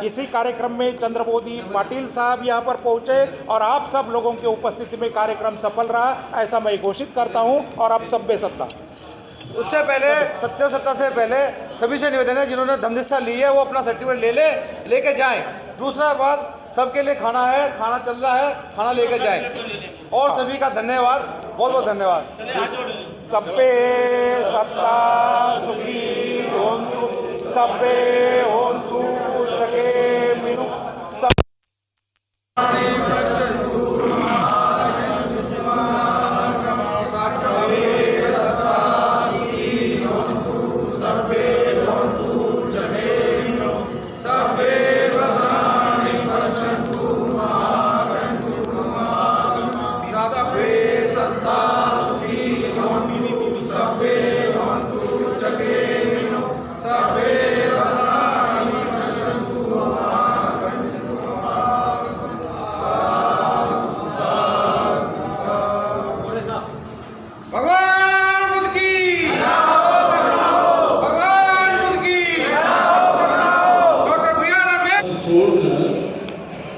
इसी कार्यक्रम में चंद्रबोधी पाटिल साहब यहाँ पर पहुँचे और आप सब लोगों के उपस्थिति में कार्यक्रम सफल रहा, ऐसा मैं घोषित करता हूँ। और अब सभ्य सत्ता उससे पहले सत्ता से पहले सभी से निवेदन है, जिन्होंने धम्म दीक्षा ली है वो अपना सर्टिफिकेट लेके जाएं। दूसरा बात, सबके लिए खाना है, खाना चल रहा है, खाना लेकर जाएं। और सभी का धन्यवाद, बहुत बहुत धन्यवाद। सभ्य सत्ता सुखी होन्तु, सभ्य होन्तु सखे मिनु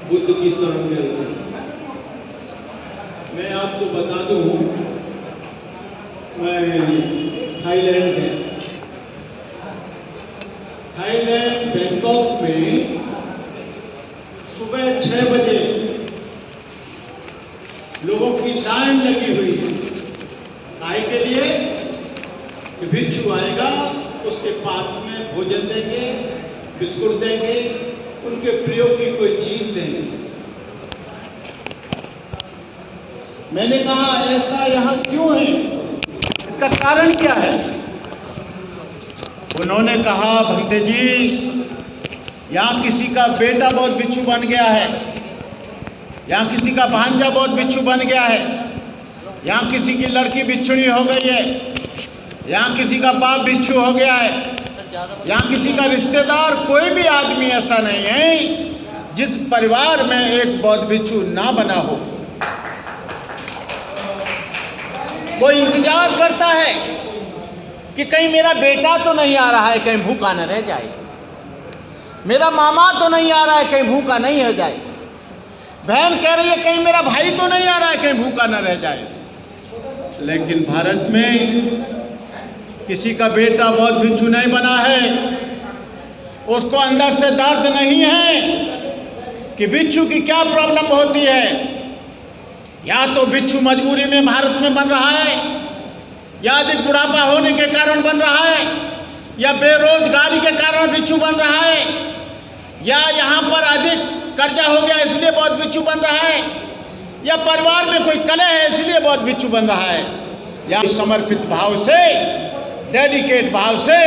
बुद्ध की शरण में रहते। मैं आपको बता दूं, मैं थाईलैंड बैंकॉक में सुबह 6 बजे लोगों की लाइन लगी हुई है खाए के लिए कि भिक्षु आएगा, उसके पास में भोजन देंगे, बिस्कुट देंगे, उनके प्रयोग की कोई चीज देंगे। मैंने कहा ऐसा यहाँ क्यों है, इसका कारण क्या है? उन्होंने कहा भंते जी, यहाँ किसी का बेटा बहुत भिक्षु बन गया है, यहाँ किसी का भांजा बहुत भिक्षु बन गया है, यहाँ किसी की लड़की भिक्षुणी हो गई है, यहाँ किसी का बाप भिक्षु हो गया है, यहाँ किसी का रिश्तेदार कोई भी आदमी ऐसा नहीं है जिस परिवार में एक बौद्ध भिक्षु ना बना हो। वो इंतजार करता है कि कहीं मेरा बेटा तो नहीं आ रहा है, कहीं भूखा न रह जाए, मेरा मामा तो नहीं आ रहा है, कहीं भूखा नहीं हो जाए, बहन कह रही है कहीं मेरा भाई तो नहीं आ रहा है, कहीं भूखा न रह जाए। लेकिन भारत में किसी का बेटा बहुत भिक्षु नहीं बना है, उसको अंदर से दर्द नहीं है कि भिक्षु की क्या प्रॉब्लम होती है। या तो भिक्षु मजबूरी में भारत में बन रहा है, या अधिक बुढ़ापा होने के कारण बन रहा है, या बेरोजगारी के कारण भिक्षु बन रहा है, या यहाँ पर अधिक कर्जा हो गया इसलिए बहुत भिक्षु बन रहा है, या परिवार में कोई कलह है इसलिए बहुत भिक्षु बन रहा है, या समर्पित भाव से, डेडिकेट भाव से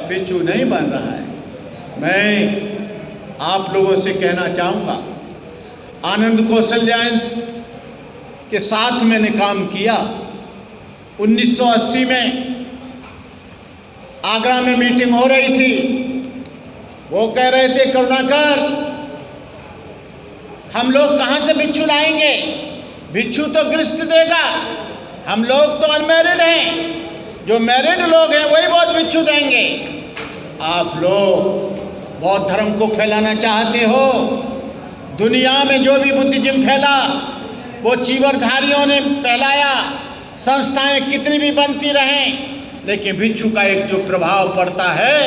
भिक्षु नहीं बन रहा है। मैं आप लोगों से कहना चाहूँगा, आनंद कौशल्यान के साथ मैंने काम किया। 1980 में आगरा में मीटिंग हो रही थी, वो कह रहे थे करुणाकर हम लोग कहाँ से भिक्षु लाएंगे, भिक्षु तो गृहस्थ देगा, हम लोग तो अनमैरिड हैं, जो मैरिड लोग हैं वही बहुत भिक्षु देंगे। आप लोग बौद्ध धर्म को फैलाना चाहते हो, दुनिया में जो भी बुद्धिज्म फैला वो चीवरधारियों ने फैलाया, संस्थाएं कितनी भी बनती रहें, लेकिन भिक्षु का एक जो प्रभाव पड़ता है,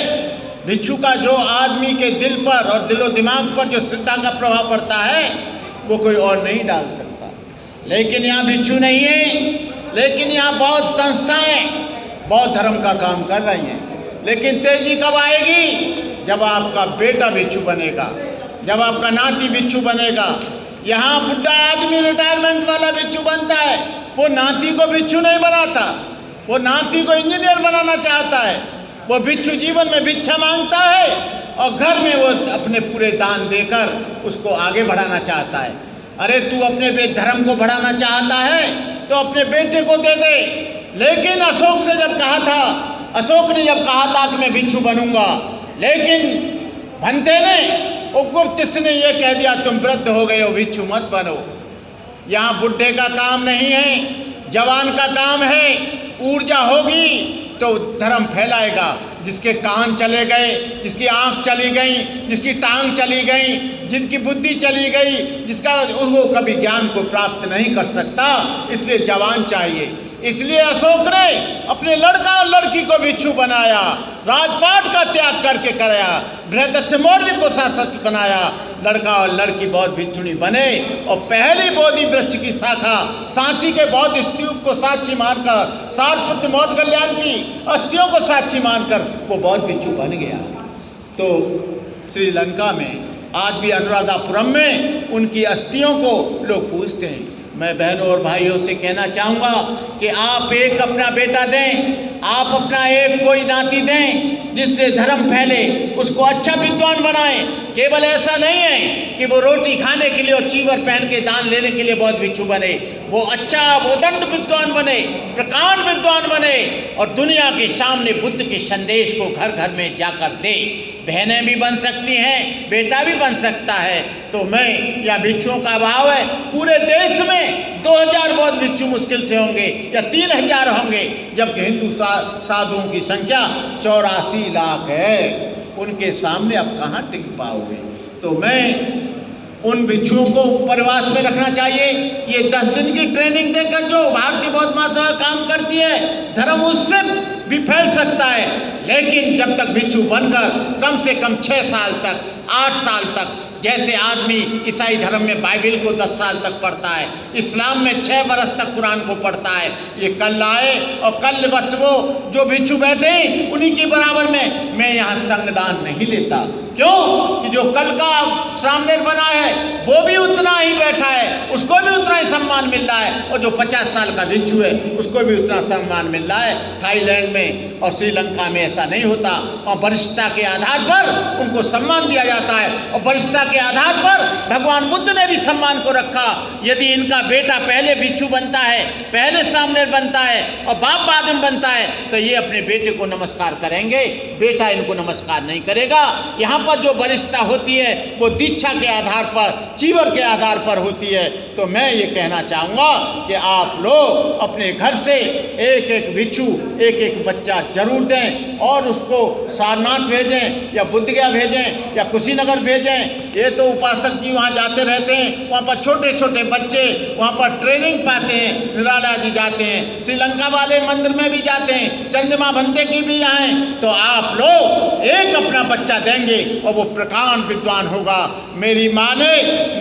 भिक्षु का जो आदमी के दिल पर और दिलो दिमाग पर जो श्रद्धा का प्रभाव पड़ता है वो कोई और नहीं डाल सकता। लेकिन यहाँ भिक्षु नहीं है, लेकिन यहाँ बहुत संस्थाएं, बहुत धर्म का काम कर रही हैं, लेकिन तेजी कब आएगी? जब आपका बेटा भिक्षु बनेगा, जब आपका नाती भिक्षु बनेगा। यहाँ बुढ़ा आदमी रिटायरमेंट वाला भिक्षु बनता है, वो नाती को भिक्षु नहीं बनाता, वो नाती को इंजीनियर बनाना चाहता है। वो भिक्षु जीवन में भिक्षा मांगता है और घर में वो अपने पूरे दान देकर उसको आगे बढ़ाना चाहता है। अरे तू अपने धर्म को बढ़ाना चाहता है तो अपने बेटे को दे दे। लेकिन अशोक से जब कहा था, अशोक ने जब कहा था कि मैं भिक्षु बनूंगा, लेकिन भंते ने उग्रवशिष्ठ ने यह कह दिया तुम वृद्ध हो गए हो, भिक्षु मत बनो। यहाँ बुढ़े का काम नहीं है, जवान का काम है। ऊर्जा होगी तो धर्म फैलाएगा। जिसके कान चले गए, जिसकी आंख चली गई, जिसकी टांग चली गई, जिनकी बुद्धि चली गई, जिसका वो कभी ज्ञान को प्राप्त नहीं कर सकता, इसलिए जवान चाहिए। इसलिए अशोक ने अपने लड़का और लड़की को भिक्षु बनाया, राजपाट का त्याग करके कराया, बृहदत्त मौर्य को शासक बनाया। लड़का और लड़की बौद्ध भिक्षुणी बने और पहली बोधि वृक्ष की शाखा सांची के बौद्ध स्तूप को साक्षी मानकर, सारपुत्र मौत कल्याण की अस्थियों को साक्षी मानकर वो बौद्ध भिक्षु बन गया। तो श्रीलंका में आज भी अनुराधापुरम में उनकी अस्थियों को लोग पूजते हैं। मैं बहनों और भाइयों से कहना चाहूँगा कि आप एक अपना बेटा दें, आप अपना एक कोई नाती दें जिससे धर्म फैले, उसको अच्छा विद्वान बनाएं। केवल ऐसा नहीं है कि वो रोटी खाने के लिए और चीवर पहन के दान लेने के लिए बौद्ध भिक्षु बने। वो अच्छा वोदंड विद्वान बने, प्रकांड विद्वान बने और दुनिया के सामने बुद्ध के संदेश को घर घर में जाकर दे। बहनें भी बन सकती हैं, बेटा भी बन सकता है। तो मैं या भिक्षुओं का अभाव है, पूरे देश में 2000 बौद्ध भिक्षु मुश्किल से होंगे या 3000 होंगे, जबकि हिंदू साधुओं की संख्या 84 लाख है। उनके सामने आप कहाँ टिक पाओगे? तो मैं उन भिक्षुओं को परिवास में रखना चाहिए। ये 10 दिन की ट्रेनिंग देकर जो भारतीय बौद्ध महासभा काम करती है, धर्म उससे भी फैल सकता है। लेकिन जब तक भिक्षु बनकर कम से कम 6 साल तक, 8 साल तक, जैसे आदमी ईसाई धर्म में बाइबिल को 10 साल तक पढ़ता है, इस्लाम में 6 बरस तक कुरान को पढ़ता है, ये कल आए और कल बस वो जो भिक्षु बैठे उन्हीं के बराबर में मैं यहाँ संगदान नहीं लेता। क्यों? कि जो कल का सामने बना है वो भी उतना ही बैठा है, उसको भी उतना ही सम्मान मिल रहा है, और जो 50 साल का भिक्षु है उसको भी उतना सम्मान मिल रहा है। थाईलैंड में और श्रीलंका में ऐसा नहीं होता। और वरिष्ठता के आधार पर उनको सम्मान दिया जाता है, और वरिष्ठता के आधार पर भगवान बुद्ध ने भी सम्मान को रखा। यदि इनका बेटा पहले भिक्षु बनता है, पहले सामने बनता है और बाप बाद में बनता है, तो ये अपने बेटे को नमस्कार करेंगे, बेटा इनको नमस्कार नहीं करेगा। यहाँ पर जो वरिष्ठता होती है वो दीक्षा के आधार पर, चीवर के आधार पर होती है। तो मैं ये कहना चाहूँगा कि आप लोग अपने घर से एक एक भिक्षु, एक एक बच्चा जरूर दें, और उसको सारनाथ भेजें या बुद्धगया भेजें या कुशीनगर भेजें। ये तो उपासक जी वहाँ जाते रहते हैं, वहाँ पर छोटे छोटे बच्चे वहाँ पर ट्रेनिंग पाते हैं। निराला जी जाते हैं, श्रीलंका वाले मंदिर में भी जाते हैं, चंद्रमा भंते की भी यहाँ हैं। तो आप लोग एक अपना बच्चा देंगे और वो प्रकांड विद्वान होगा। मेरी माँ ने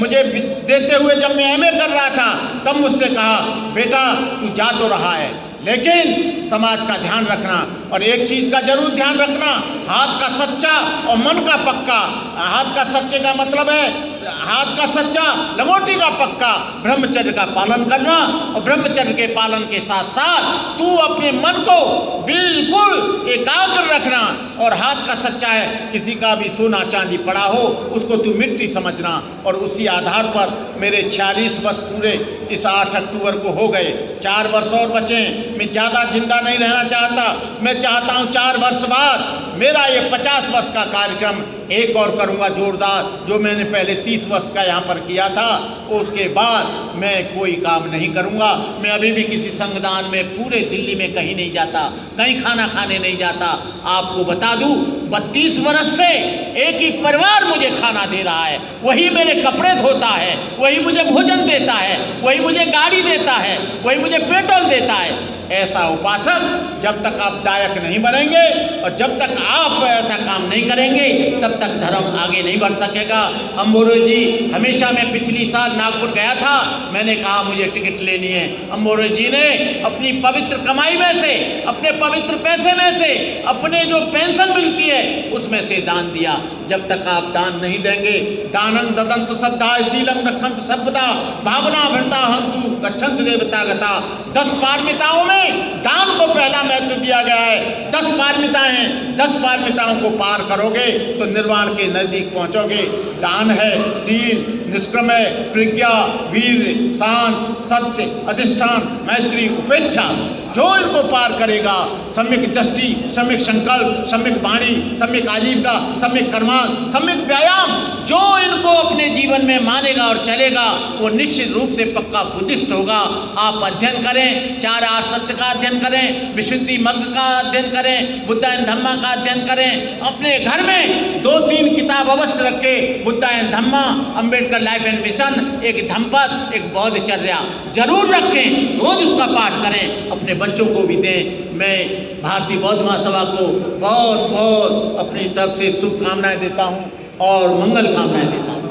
मुझे देते हुए जब मैं एमए कर रहा था तब मुझसे कहा, बेटा तू जा तो रहा है लेकिन समाज का ध्यान रखना, और एक चीज़ का जरूर ध्यान रखना, हाथ का सच्चा और मन का पक्का। हाथ का सच्चे का मतलब है हाथ का सच्चा, लंगोटी का पक्का, ब्रह्मचर्य का पालन करना, और ब्रह्मचर्य के पालन के साथ साथ तू अपने मन को बिल्कुल एकाग्र रखना। और हाथ का सच्चा है, किसी का भी सोना चांदी पड़ा हो उसको तू मिट्टी समझना। और उसी आधार पर मेरे 46 वर्ष पूरे इस 8 अक्टूबर को हो गए, 4 वर्ष और बचे। मैं ज़्यादा जिंदा नहीं रहना चाहता। मैं चाहता हूँ 4 वर्ष बाद मेरा ये 50 वर्ष का कार्यक्रम एक और करूँगा जोरदार, जो मैंने पहले 30 वर्ष का यहाँ पर किया था। उसके बाद मैं कोई काम नहीं करूँगा। मैं अभी भी किसी संगदान में पूरे दिल्ली में कहीं नहीं जाता, कहीं खाना खाने नहीं जाता। आपको बता दूँ 32 वर्ष से एक ही परिवार मुझे खाना दे रहा है, वही मेरे कपड़े धोता है, वही मुझे भोजन देता है, वही मुझे गाड़ी देता है, वही मुझे पेट्रोल देता है। ऐसा उपासक जब तक आप दायक नहीं बनेंगे और जब तक आप ऐसा काम नहीं करेंगे तब तक धर्म आगे नहीं बढ़ सकेगा। अम्बोरे जी, हमेशा मैं पिछली साल नागपुर गया था, मैंने कहा मुझे टिकट लेनी है। अम्बोरे जी ने अपनी पवित्र कमाई में से, अपने पवित्र पैसे में से, अपने जो पेंशन मिलती है उसमें से दान दिया। जब तक आप दान नहीं देंगे, दानं ददन्तु सद्धा शीलं रक्षन्तु सर्वदा भावना भृता हन्तु गच्छन्तु देवता गता। 10 पारमिताओं में दान को पहला महत्व दिया गया है। 10 पारमिताएं हैं, 10 पारमिताओं को पार करोगे तो निर्वाण के नजदीक पहुंचोगे। दान है शील, निष्क्रमय, प्रज्ञा, वीर, शांत, सत्य, अधिष्ठान, मैत्री, उपेक्षा। जो इनको पार करेगा, सम्यक दृष्टि, सम्यक संकल्प, सम्यक वाणी, सम्यक आजीविका, सम्यक कर्मांग, सम्यक व्यायाम, जो इनको अपने जीवन में मानेगा और चलेगा वो निश्चित रूप से पक्का बुद्धिस्ट होगा। आप अध्ययन करें, 4 आर्य सत्य का अध्ययन करें, विशुद्धि मग्ग का अध्ययन करें, बुद्ध एंड धम्मा का अध्ययन करें। अपने घर में 2-3 किताब अवश्य रखें, Buddha and Dhamma, Ambedkar life and mission, एक धम्मपद, एक बौद्धचर्या जरूर रखें, रोज उसका पाठ करें, अपने बच्चों को भी दें। मैं भारतीय बौद्ध महासभा को बहुत बहुत अपनी तरफ से शुभकामनाएं देता हूं और मंगल कामनाएं देता हूं।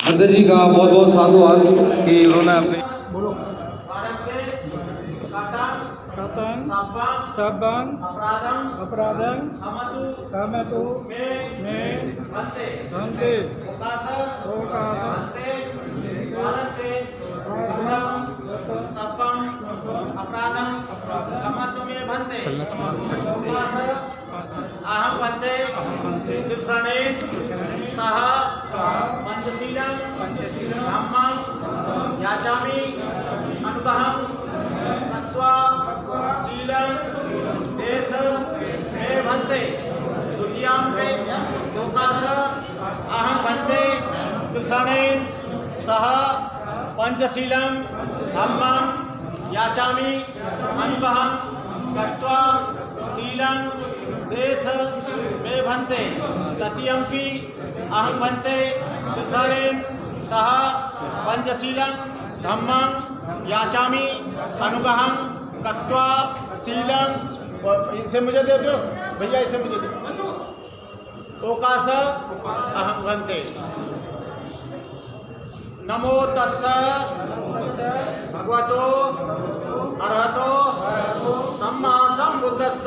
मंदिर जी का बहुत बहुत साधुवाद कि उन्होंने अपने सब्बं अपराधं कामतु मे भन्ते अहम भन्ते तीर्थानि सह पंचशीलं धम्मं याचामि अनुग्रहं तत्वा शीलं देथ मे भन्ते। द्वितीयं पे लोकास अहम भन्ते तीर्थानि सह पंचशीलं धम्मं याचामि अनुग्रहं तत्वा शीलं देथ मे भन्ते। तृतीयंपि अहम भन्ते तीर्थानि सह पंचशीलं धम्मं याचामि अनुग्रहं तत्वा शीलं। इसे मुझे दे दो भैया, इसे मुझे दो। ओकास अहम भन्ते। नमो तस्स भगवतो अरहतो सम्मा सम्बुद्धस्स।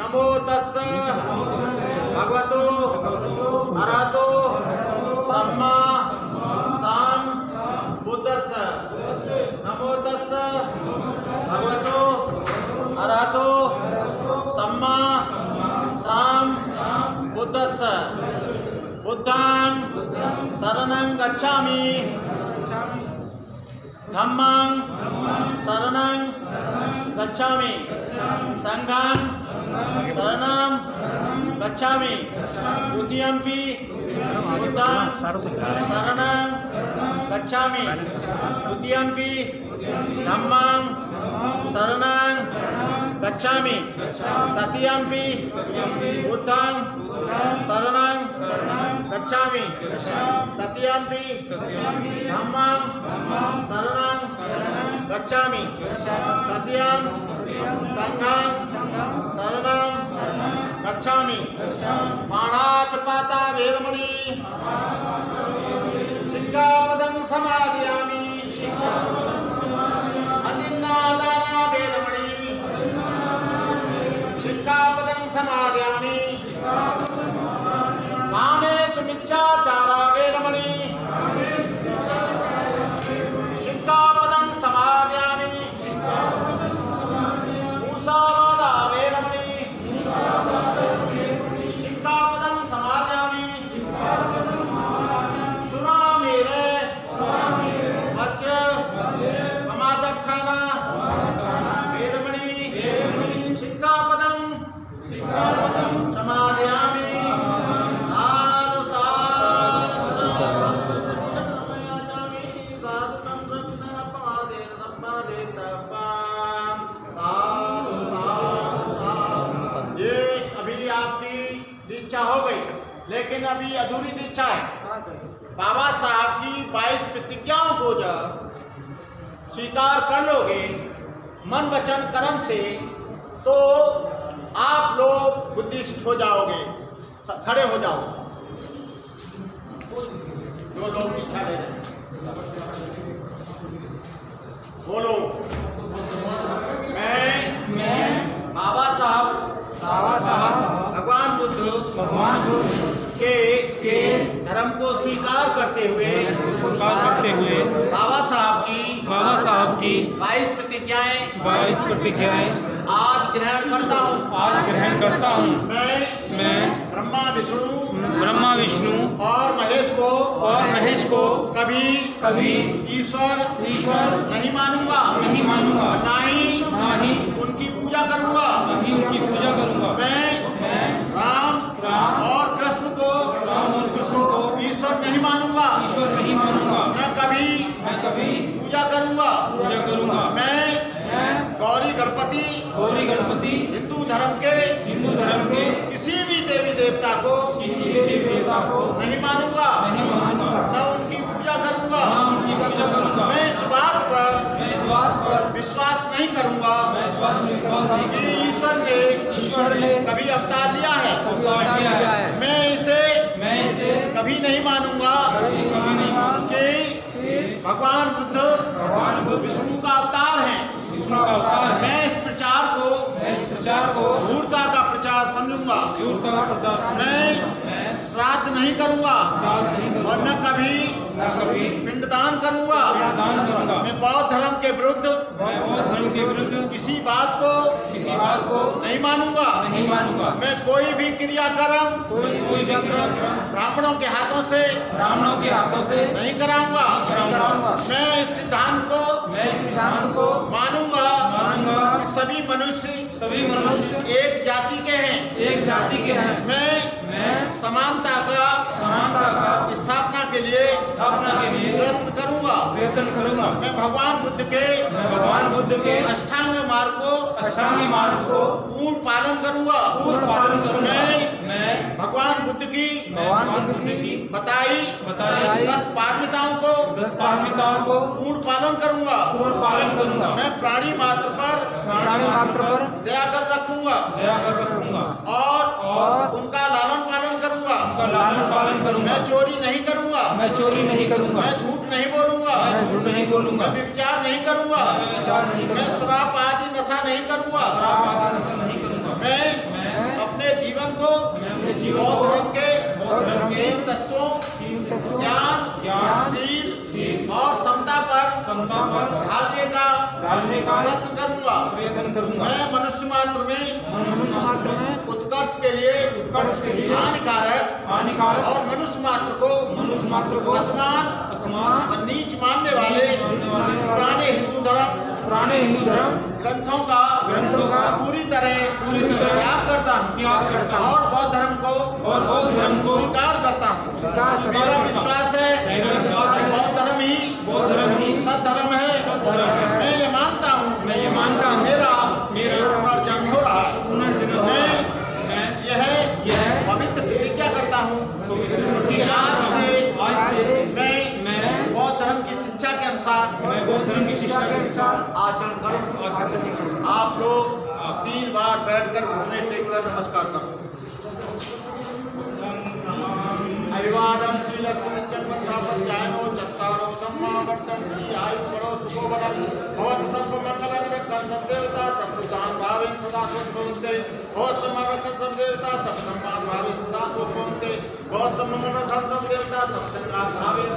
नमो तस्स भगवतो अरहतो सम्मा सम्बुद्धस्स। नमो तस्स भगवतो अरहतो सम्मा सम्बुद्धस्स। बुद्धं शरणं गच्छामि, धम्मं शरणं गच्छामि, संघं शरणं गच्छामि। द्वितीयंपि बुद्धं शरणं गच्छामि, द्वितीयंपि धम्मं शरणं गच्छामि, तृतीयंपि बुद्धं शरणं गच्छामि, तृतीयंपि धम्मं शरणं गच्छामि, तृतीयं संघं शरणं गच्छामि। पाणातिपाता वेरमणि सिक्खापदं समादयामि। अतिन्नादाना वेरमणि सिक्खापदं समादयामि। कामेषु मिच्छाचारा वेरमणि सिक्खापदं समादयामि। मूसावादा वेरमणि सिक्खापदं समादयामि। सुरामेरे वच ममादक्षाना वेरमणि सिक्खापदं लेकिन अभी अधूरी दीक्षा है। बाबा साहब की 22 प्रतिज्ञाओं को जब स्वीकार कर लोगे मन वचन कर्म से, तो आप लोग बुद्धिस्ट हो जाओगे। खड़े हो जाओ जो लोग दीक्षा ले रहे हैं, बोलो। मैं बाबा साहब भगवान बुद्ध के धर्म को स्वीकार करते हुए बाबा साहब की 22 प्रतिज्ञाएं आज ग्रहण करता हूँ। मैं ब्रह्मा विष्णु और महेश को कभी ईश्वर नहीं मानूंगा, ना ही उनकी पूजा करूंगा। मैं राम और कृष्ण को ईश्वर नहीं मानूंगा, मैं कभी पूजा करूंगा। मैं गौरी गणपति हिंदू धर्म के किसी भी देवी देवता को नहीं मानूंगा, न उनकी पूजा करूंगा। मैं इस बात पर विश्वास नहीं करूंगा कि ईश्वर ने कभी अवतार लिया है। मैं इसे कभी नहीं मानूंगा कि भगवान बुद्ध विष्णु का अवतार है। मैं इस प्रचार को धूर्ता का प्रचार समझूंगा। मैं श्राद्ध नहीं करूंगा और न कभी पिंडदान करूंगा। मैं बौद्ध धर्म के विरुद्ध किसी बात को नहीं मानूंगा। मैं कोई भी क्रियाक्रम ब्राह्मणों के हाथों से नहीं कराऊंगा। मैं इस सिद्धांत को मानूंगा कि सभी मनुष्य एक जाति के हैं। मैं समानता का स्थापना के लिए प्रयत्न करूंगा। मैं भगवान बुद्ध के अष्टांग मार्ग को पूर्ण पालन करूंगा। मैं भगवान बुद्ध की बताई 10 पारमिताओं को पूर्ण पालन करूंगा। मैं प्राणी मात्र पर दया कर रखूंगा और उनका लालन पालन करूंगा। मैं चोरी नहीं करूंगा। मैं झूठ नहीं बोलूंगा। मैं व्यभिचार नहीं करूंगा। मैं शराब आदि नशा नहीं करूंगा। मैं अपने जीवन को बौद्ध धर्म के तत्वों ज्ञान शील और समता पर ढालने का प्रयत्न करूंगा। मैं मनुष्य मात्र में उत्कर्ष के लिए हानिकारक और मनुष्य मात्र को असमान और नीच मानने वाले पुराने हिंदू धर्म ग्रंथों का पूरी तरह त्याग करता हूँ और बौद्ध धर्म को स्वीकार करता हूँ। मेरा विश्वास है बौद्ध धर्म ही सद्धर्म है। मैं ये मानता हूँ मेरा पुनर्जन्म हो रहा है। मैं यह पवित्र प्रतिज्ञा करता हूँ कि आज से मैं बौद्ध धर्म की शिक्षा के अनुसार आचरण करूँ। आप लोग 3 बार बैठकर घुटने टेककर नमस्कार करो। अभिवादन श्रीलक्ष्मीचंद बंधापत्यायनो चत्तारो सम्मावर्तन्ति आयु बड़ो सुखो बलम भवत सर्व मंगलम रक्षन् सब देवता सर्वदान भावेन सदा सुखवन्ते भवत समरक्षन् सब देवता सर्वसम्मान भावेन सदा सुखवन्ते भवत समरक्षन् सब देवता सर्वसंगात भावेन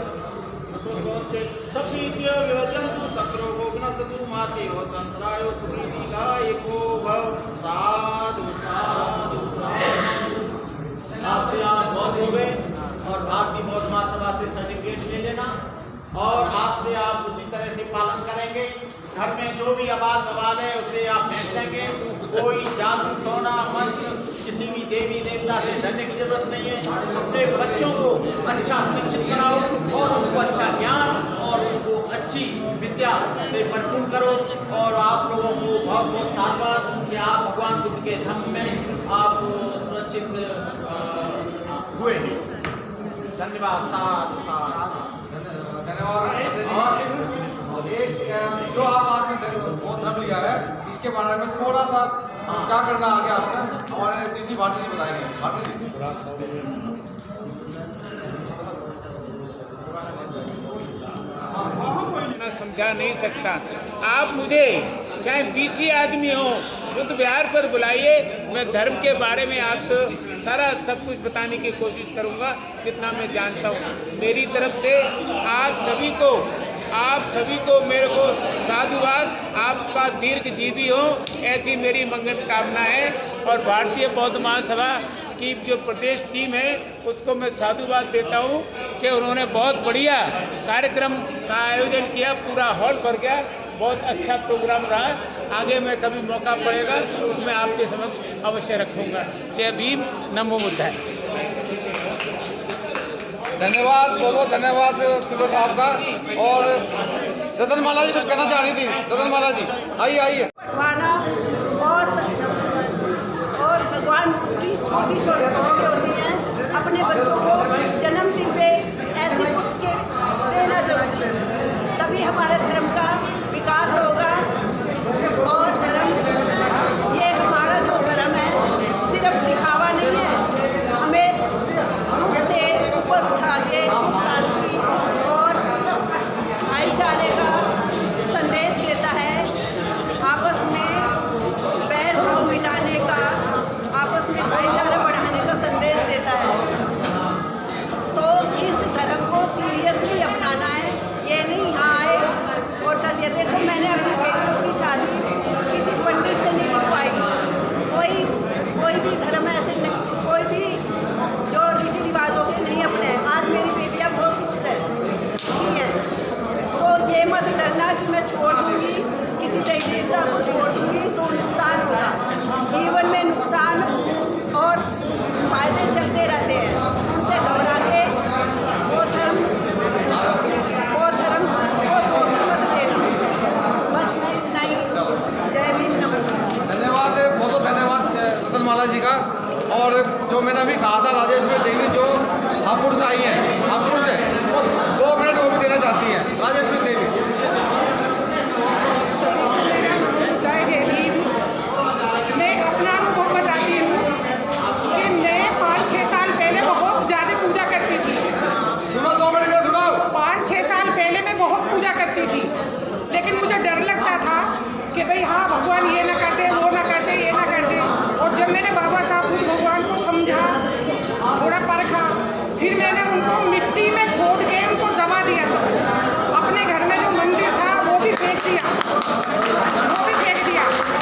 सुखवन्ते सप्तीत्य विभजन्तु सक्रोगो विनशतु मातेव तन्त्रायो सुखी दीर्घायुको भव। साधु साधु साधु। आज से आप बौद्ध हो गए और भारतीय बौद्ध महासभा से सर्टिफिकेट ले लेना और आज से आप उसी तरह से पालन करेंगे। घर में जो भी आवाज बवाल है उसे आप फेंक देंगे। कोई जादू टोना मंत्र किसी भी देवी देवता से डरने की जरूरत नहीं है। अपने बच्चों को अच्छा शिक्षित कराओ और उनको अच्छा ज्ञान और उनको अच्छी विद्या से भरपूर करो। और आप लोगों को बहुत बहुत साधुवाद कि आप भगवान बुद्ध के धर्म में आप सुरक्षित हुए। हुए हैं। धन्यवाद। साधु साधु। धन्यवाद एक जो आप आज बहुत धर्म लिया है इसके बारे में थोड़ा सा क्या करना आगे आपने हमारे ऋषि भारती जी बताएंगे। भारती जी मैं समझा नहीं सकता। आप मुझे चाहे 20 ही आदमी हो बुद्ध विहार पर बुलाइए, मैं धर्म के बारे में आपको सारा सब कुछ बताने की कोशिश करूंगा जितना मैं जानता हूँ। मेरी तरफ से आप सभी को मेरे को साधुवाद। आपका दीर्घ जीवी हो ऐसी मेरी मंगल कामना है। और भारतीय बौद्ध महासभा की जो प्रदेश टीम है उसको मैं साधुवाद देता हूँ कि उन्होंने बहुत बढ़िया कार्यक्रम का आयोजन किया, पूरा हॉल भर गया, बहुत अच्छा प्रोग्राम रहा। आगे मैं कभी मौका पड़ेगा तो मैं आपके समक्ष अवश्य रखूँगा। जय भीम, नमो बुद्धाय। धन्यवाद, बहुत बहुत धन्यवाद तिब्बत साहब का। और रतनमाला जी कुछ कहना चाह रही थी। रतनमाला जी आइए आइए। पढ़वाना और भगवान बुद्ध की छोटी छोटी पुस्तकें होती हैं, अपने बच्चों को जन्मदिन पे ऐसी पुस्तकें देना जरूरी है, तभी हमारे धर्म का विकास होगा। और धर्म, ये हमारा जो धर्म है सिर्फ दिखावा नहीं है, हमें दुख से ऊपर उठा के सुख शांति और भाईचारे का संदेश देता है, आपस में बैर भाव मिटाने का, आपस में भाईचारा बढ़ाने का संदेश देता है। तो इस धर्म को सीरियसली अपनाना है, ये नहीं यहाँ आए और कर दिया। देखो मैंने अपनी बेटियों की शादी किसी पंडित से नहीं दिखवाई, कोई भी धर्म ऐसे नहीं, कोई भी जो रीति रिवाजों के नहीं अपने। आज मेरी बेटियाँ बहुत खुश है, सुखी है। तो ये मत डरना कि मैं छोड़ दूंगी, किसी देवी देवता को छोड़ दूंगी तो नुकसान होगा। जीवन में नुकसान और फायदे चलते रहते हैं, उनसे घबरा के वो धर्म को दोष मत देना। बस मैं इतना ही। जय भीम, नमो बुद्धाय। धन्यवाद, बहुत बहुत धन्यवाद रतनमाला जी का। और जो मैंने अभी कहा था राजेश्वरी देवी जो हापुड़ से आई हैं, हापुड़ से वो 2 मिनट वो भी देना चाहती हैं। राजेश्वरी देवी। जय भीम। मैं अपना अनुभव बताती हूँ कि मैं 5-6 साल पहले बहुत ज़्यादा पूजा करती थी। सुनो 2 मिनट का सुनो। 5-6 साल पहले मैं बहुत पूजा करती थी, लेकिन मुझे डर लगता था कि भाई हाँ भगवान ये ना करते, वो ना करते, ये ना करते। और जब मैंने बाबा साहब भगवान को समझा, थोड़ा परखा, फिर मैंने उनको मिट्टी में खोद के उनको दबा दिया सबको। अपने घर में जो मंदिर था वो भी फेंक दिया।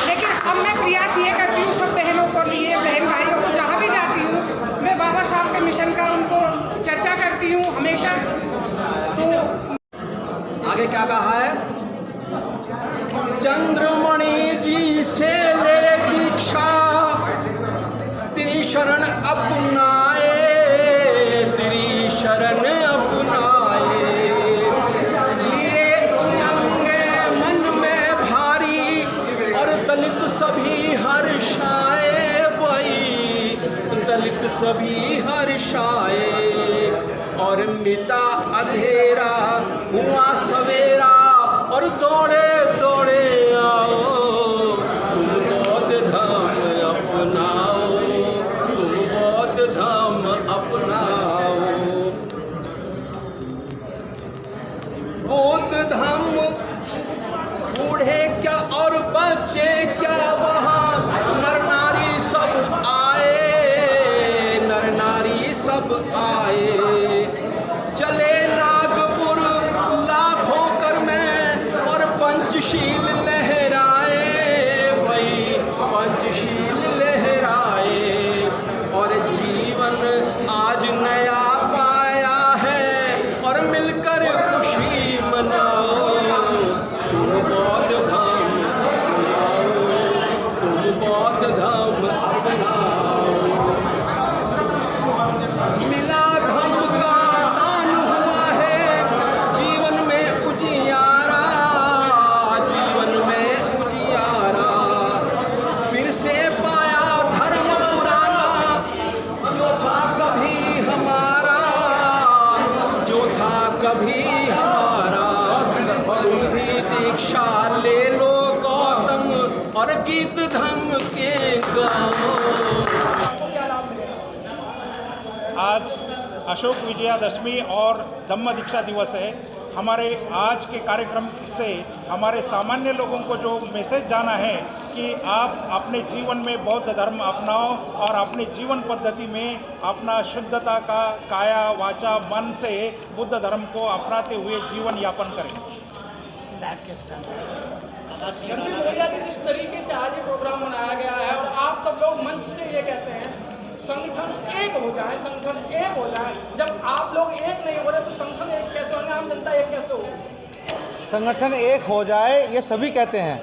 लेकिन अब मैं प्रयास ये करती हूँ सब बहनों को लिए, बहन भाइयों को जहाँ भी जाती हूँ मैं बाबा साहब के मिशन का उनको चर्चा करती हूँ हमेशा। तो आगे क्या कहा है? चंद्रमणि जी से ले दीक्षा, तेरी शरण अपनाए, तेरी शरण अपनाए। लिए नंगे मन में भारी और दलित सभी हर्षाए वही, दलित सभी हर्षाए। और मिटा अंधेरा हुआ सवेरा और दौड़े दौड़े आओ, तुम बौद्ध धर्म अपनाओ, तुम बौद्ध धर्म अपनाओ। बौद्ध धर्म बूढ़े क्या और बच्चे क्या वहाँ नर नारी सब आए, नर नारी सब आए। चले नागपुर लाखों कर में और पंचशील ले बुद्ध धम्म के गाओ। आज अशोक विजयादशमी और धम्म दीक्षा दिवस है। हमारे आज के कार्यक्रम से हमारे सामान्य लोगों को जो मैसेज जाना है कि आप अपने जीवन में बौद्ध धर्म अपनाओ और अपनी जीवन पद्धति में अपना शुद्धता का काया वाचा मन से बुद्ध धर्म को अपनाते हुए जीवन यापन करें। जिस तरीके से आज ये प्रोग्राम मनाया गया है और आप सब लोग मंच से ये कहते हैं संगठन एक हो जाए, संगठन एक हो जाए। जब आप लोग एक नहीं हो रहे तो संगठन एक कैसे होंगे, आम जनता एक कैसे होगी? संगठन एक हो जाए ये सभी कहते हैं,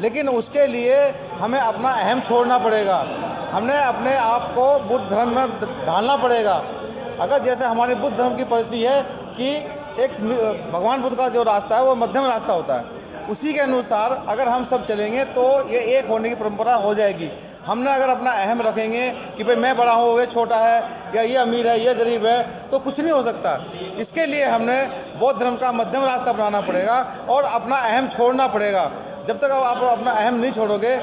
लेकिन उसके लिए हमें अपना अहम छोड़ना पड़ेगा। हमने अपने आप को बुद्ध धर्म में ढालना पड़ेगा। अगर जैसे हमारे बुद्ध धर्म की परिस्थिति है कि एक भगवान बुद्ध का जो रास्ता है वो मध्यम रास्ता होता है, उसी के अनुसार अगर हम सब चलेंगे तो ये एक होने की परंपरा हो जाएगी। हमने अगर अपना अहम रखेंगे कि भाई मैं बड़ा हूँ, वे छोटा है, या ये अमीर है, ये गरीब है, तो कुछ नहीं हो सकता। इसके लिए हमने बौद्ध धर्म का मध्यम रास्ता अपनाना पड़ेगा और अपना अहम छोड़ना पड़ेगा। जब तक आप अपना अहम नहीं छोड़ोगे,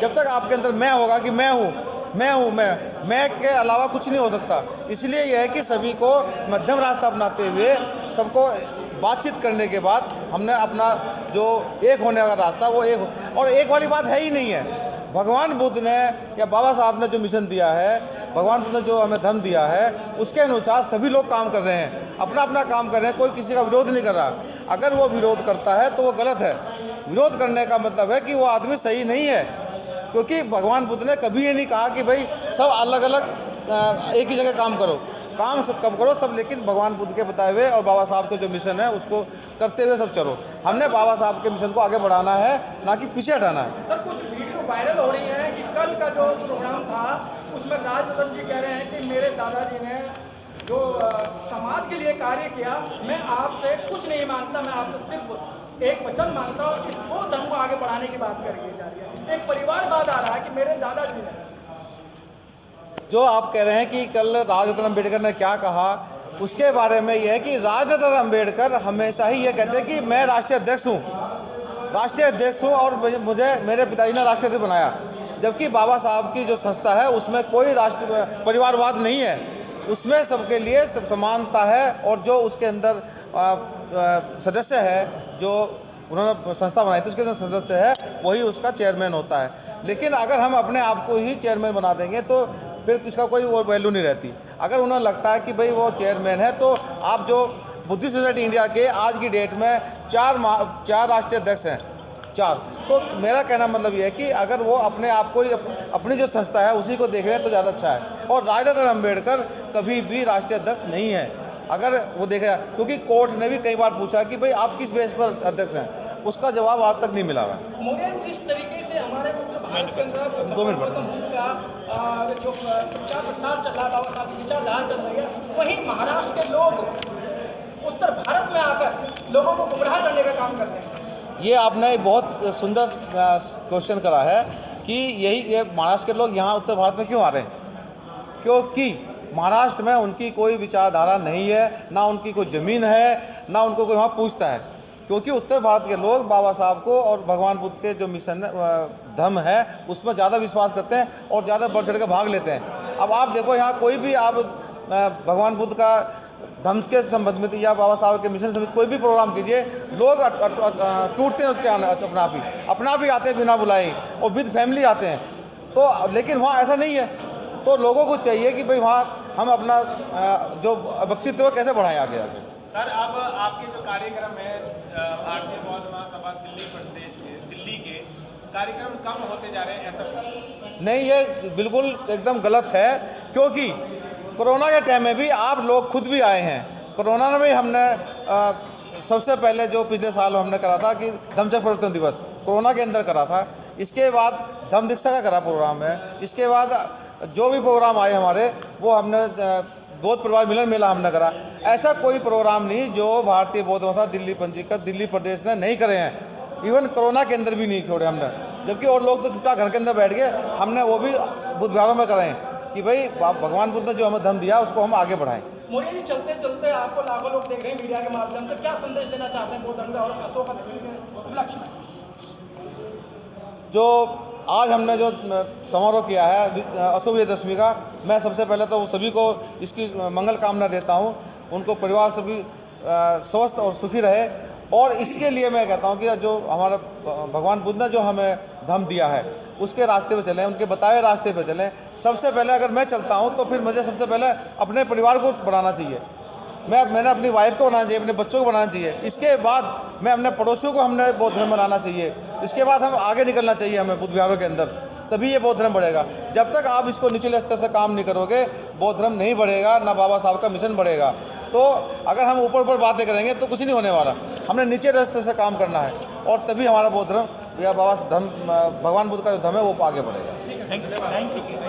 जब तक आपके अंदर मैं होगा कि मैं हूँ, मैं के अलावा कुछ नहीं हो सकता। इसलिए यह है कि सभी को मध्यम रास्ता अपनाते हुए सबको बातचीत करने के बाद हमने अपना जो एक होने का रास्ता वो एक, और एक वाली बात है ही नहीं है। भगवान बुद्ध ने या बाबा साहब ने जो मिशन दिया है, भगवान बुद्ध ने जो हमें धर्म दिया है, उसके अनुसार सभी लोग काम कर रहे हैं, अपना अपना काम कर रहे हैं, कोई किसी का विरोध नहीं कर रहा। अगर वो विरोध करता है तो वो गलत है। विरोध करने का मतलब है कि वो आदमी सही नहीं है, क्योंकि भगवान बुद्ध ने कभी ये नहीं कहा कि भाई सब अलग अलग एक ही जगह काम करो, काम सब कम करो सब, लेकिन भगवान बुद्ध के बताए हुए और बाबा साहब के जो मिशन है उसको करते हुए सब चलो। हमने बाबा साहब के मिशन को आगे बढ़ाना है, ना कि पीछे हटाना है। सर, कुछ वीडियो वायरल हो रही है कि कल का जो प्रोग्राम था उसमें राजरतन जी कह रहे हैं कि मेरे दादाजी ने जो समाज के लिए कार्य किया, मैं आपसे कुछ नहीं मांगता, मैं आपसे सिर्फ एक वचन मांगता हूँ। इस बौद्ध धर्म को आगे बढ़ाने की बात करी जा रही है। एक परिवारवाद आ रहा है कि मेरे दादाजी ने, जो आप कह रहे हैं कि कल राजरतन अम्बेडकर ने क्या कहा, उसके बारे में यह है कि राजरतन अम्बेडकर हमेशा ही ये कहते हैं कि मैं राष्ट्रीय अध्यक्ष हूँ और मुझे मेरे पिताजी ने राष्ट्रीय अध्यक्ष बनाया। जबकि बाबा साहब की जो संस्था है उसमें कोई राष्ट्र परिवारवाद नहीं है, उसमें सबके लिए सब समानता है। और जो उसके अंदर सदस्य है, जो उन्होंने संस्था बनाई थी उसके अंदर सदस्य है, वही उसका चेयरमैन होता है। लेकिन अगर हम अपने आप को ही चेयरमैन बना देंगे तो फिर इसका कोई वो वैल्यू नहीं रहती। अगर उन्हें लगता है कि भाई वो चेयरमैन है, तो आप जो बुद्धिस्ट सोसाइटी इंडिया के आज की डेट में चार राष्ट्रीय अध्यक्ष हैं, 4। तो मेरा कहना मतलब ये है कि अगर वो अपने आप को अपनी जो संस्था है उसी को देख रहे हैं तो ज़्यादा अच्छा है। और राजरतन अम्बेडकर कभी भी राष्ट्रीय अध्यक्ष नहीं है, अगर वो देखेगा, क्योंकि कोर्ट ने भी कई बार पूछा कि भाई आप किस बेस पर अध्यक्ष हैं, उसका जवाब आज तक नहीं मिला है। जिस तरीके से हमारे भारत के अंदर 2 मिनट जो प्रचार प्रसार चल रहा था, विचारधारा चल रही है, वहीं महाराष्ट्र के लोग उत्तर भारत में आकर लोगों को गुमराह करने का काम कर रहे हैं। ये आपने एक बहुत सुंदर क्वेश्चन करा है कि ये महाराष्ट्र के लोग यहाँ उत्तर भारत में क्यों आ रहे हैं, क्योंकि महाराष्ट्र में उनकी कोई विचारधारा नहीं है, ना उनकी कोई ज़मीन है, ना उनको कोई वहाँ पूछता है। क्योंकि उत्तर भारत के लोग बाबा साहब को और भगवान बुद्ध के जो मिशन धर्म है उसमें ज़्यादा विश्वास करते हैं और ज़्यादा बढ़ चढ़ कर भाग लेते हैं। अब आप देखो यहाँ कोई भी आप भगवान बुद्ध का धर्म के संबंधित या बाबा साहब के मिशन संबंधित कोई भी प्रोग्राम कीजिए, लोग टूटते हैं उसके अपना आप ही आते हैं बिना बुलाए, और विद फैमिली आते हैं। तो लेकिन वहाँ ऐसा नहीं है। तो लोगों को चाहिए कि भाई वहाँ हम अपना जो व्यक्तित्व कैसे बढ़ाएं आगे। सर, अब आपके जो कार्यक्रम है भारतीय बौद्ध महासभा दिल्ली के कार्यक्रम कम होते जा रहे हैं, ऐसा नहीं, ये बिल्कुल एकदम गलत है। क्योंकि कोरोना के टाइम में भी आप लोग खुद भी आए हैं। कोरोना में भी हमने सबसे पहले जो पिछले साल हमने करा था कि धम्मचक्र परिवर्तन दिवस कोरोना के अंदर करा था। इसके बाद धम्म दीक्षा का करा प्रोग्राम है। इसके बाद जो भी प्रोग्राम आए हमारे, वो हमने बौद्ध परिवार मिलन मेला हमने करा। ऐसा कोई प्रोग्राम नहीं जो भारतीय बौद्ध महासभा दिल्ली पंजीकृत दिल्ली प्रदेश ने नहीं करे हैं। इवन कोरोना के अंदर भी नहीं छोड़े हमने, जबकि और लोग तो चुपचाप घर के अंदर बैठ गए। हमने वो भी बुद्ध विहारों में कराएं कि भाई भगवान बुद्ध ने जो हमें धर्म दिया उसको हम आगे बढ़ाएं। मौर्य जी, चलते चलते आपको लाखों लोग देख रहे हैं मीडिया के माध्यम से, क्या संदेश देना चाहते हैं बौद्ध धर्म और अशोक के उपलक्ष्य में? जो आज हमने जो समारोह किया है अशोक विजयदशमी का, मैं सबसे पहले तो सभी को इसकी मंगल कामना देता हूँ। उनको परिवार सभी स्वस्थ और सुखी रहे। और इसके लिए मैं कहता हूँ कि जो हमारा भगवान बुद्ध ने जो हमें धम्म दिया है उसके रास्ते पे चलें, उनके बताए रास्ते पे चलें। सबसे पहले अगर मैं चलता हूँ तो फिर मुझे सबसे पहले अपने परिवार को बनाना चाहिए। मैंने अपनी वाइफ को बनाना चाहिए, अपने बच्चों को बनाना चाहिए। इसके बाद मैं अपने पड़ोसियों को हमने बौद्ध धर्म में लाना चाहिए। इसके बाद हम आगे निकलना चाहिए हमें बुद्ध विहारों के अंदर, तभी ये बौद्ध धर्म बढ़ेगा। जब तक आप इसको निचले स्तर से काम नहीं करोगे, बौद्ध धर्म नहीं बढ़ेगा, ना बाबा साहब का मिशन बढ़ेगा। तो अगर हम ऊपर ऊपर बातें करेंगे तो कुछ नहीं होने वाला। हमने नीचे रास्ते से काम करना है और तभी हमारा बौद्ध धर्म या बाबा धर्म भगवान बुद्ध का जो धर्म है वो आगे बढ़ेगा। Thank you.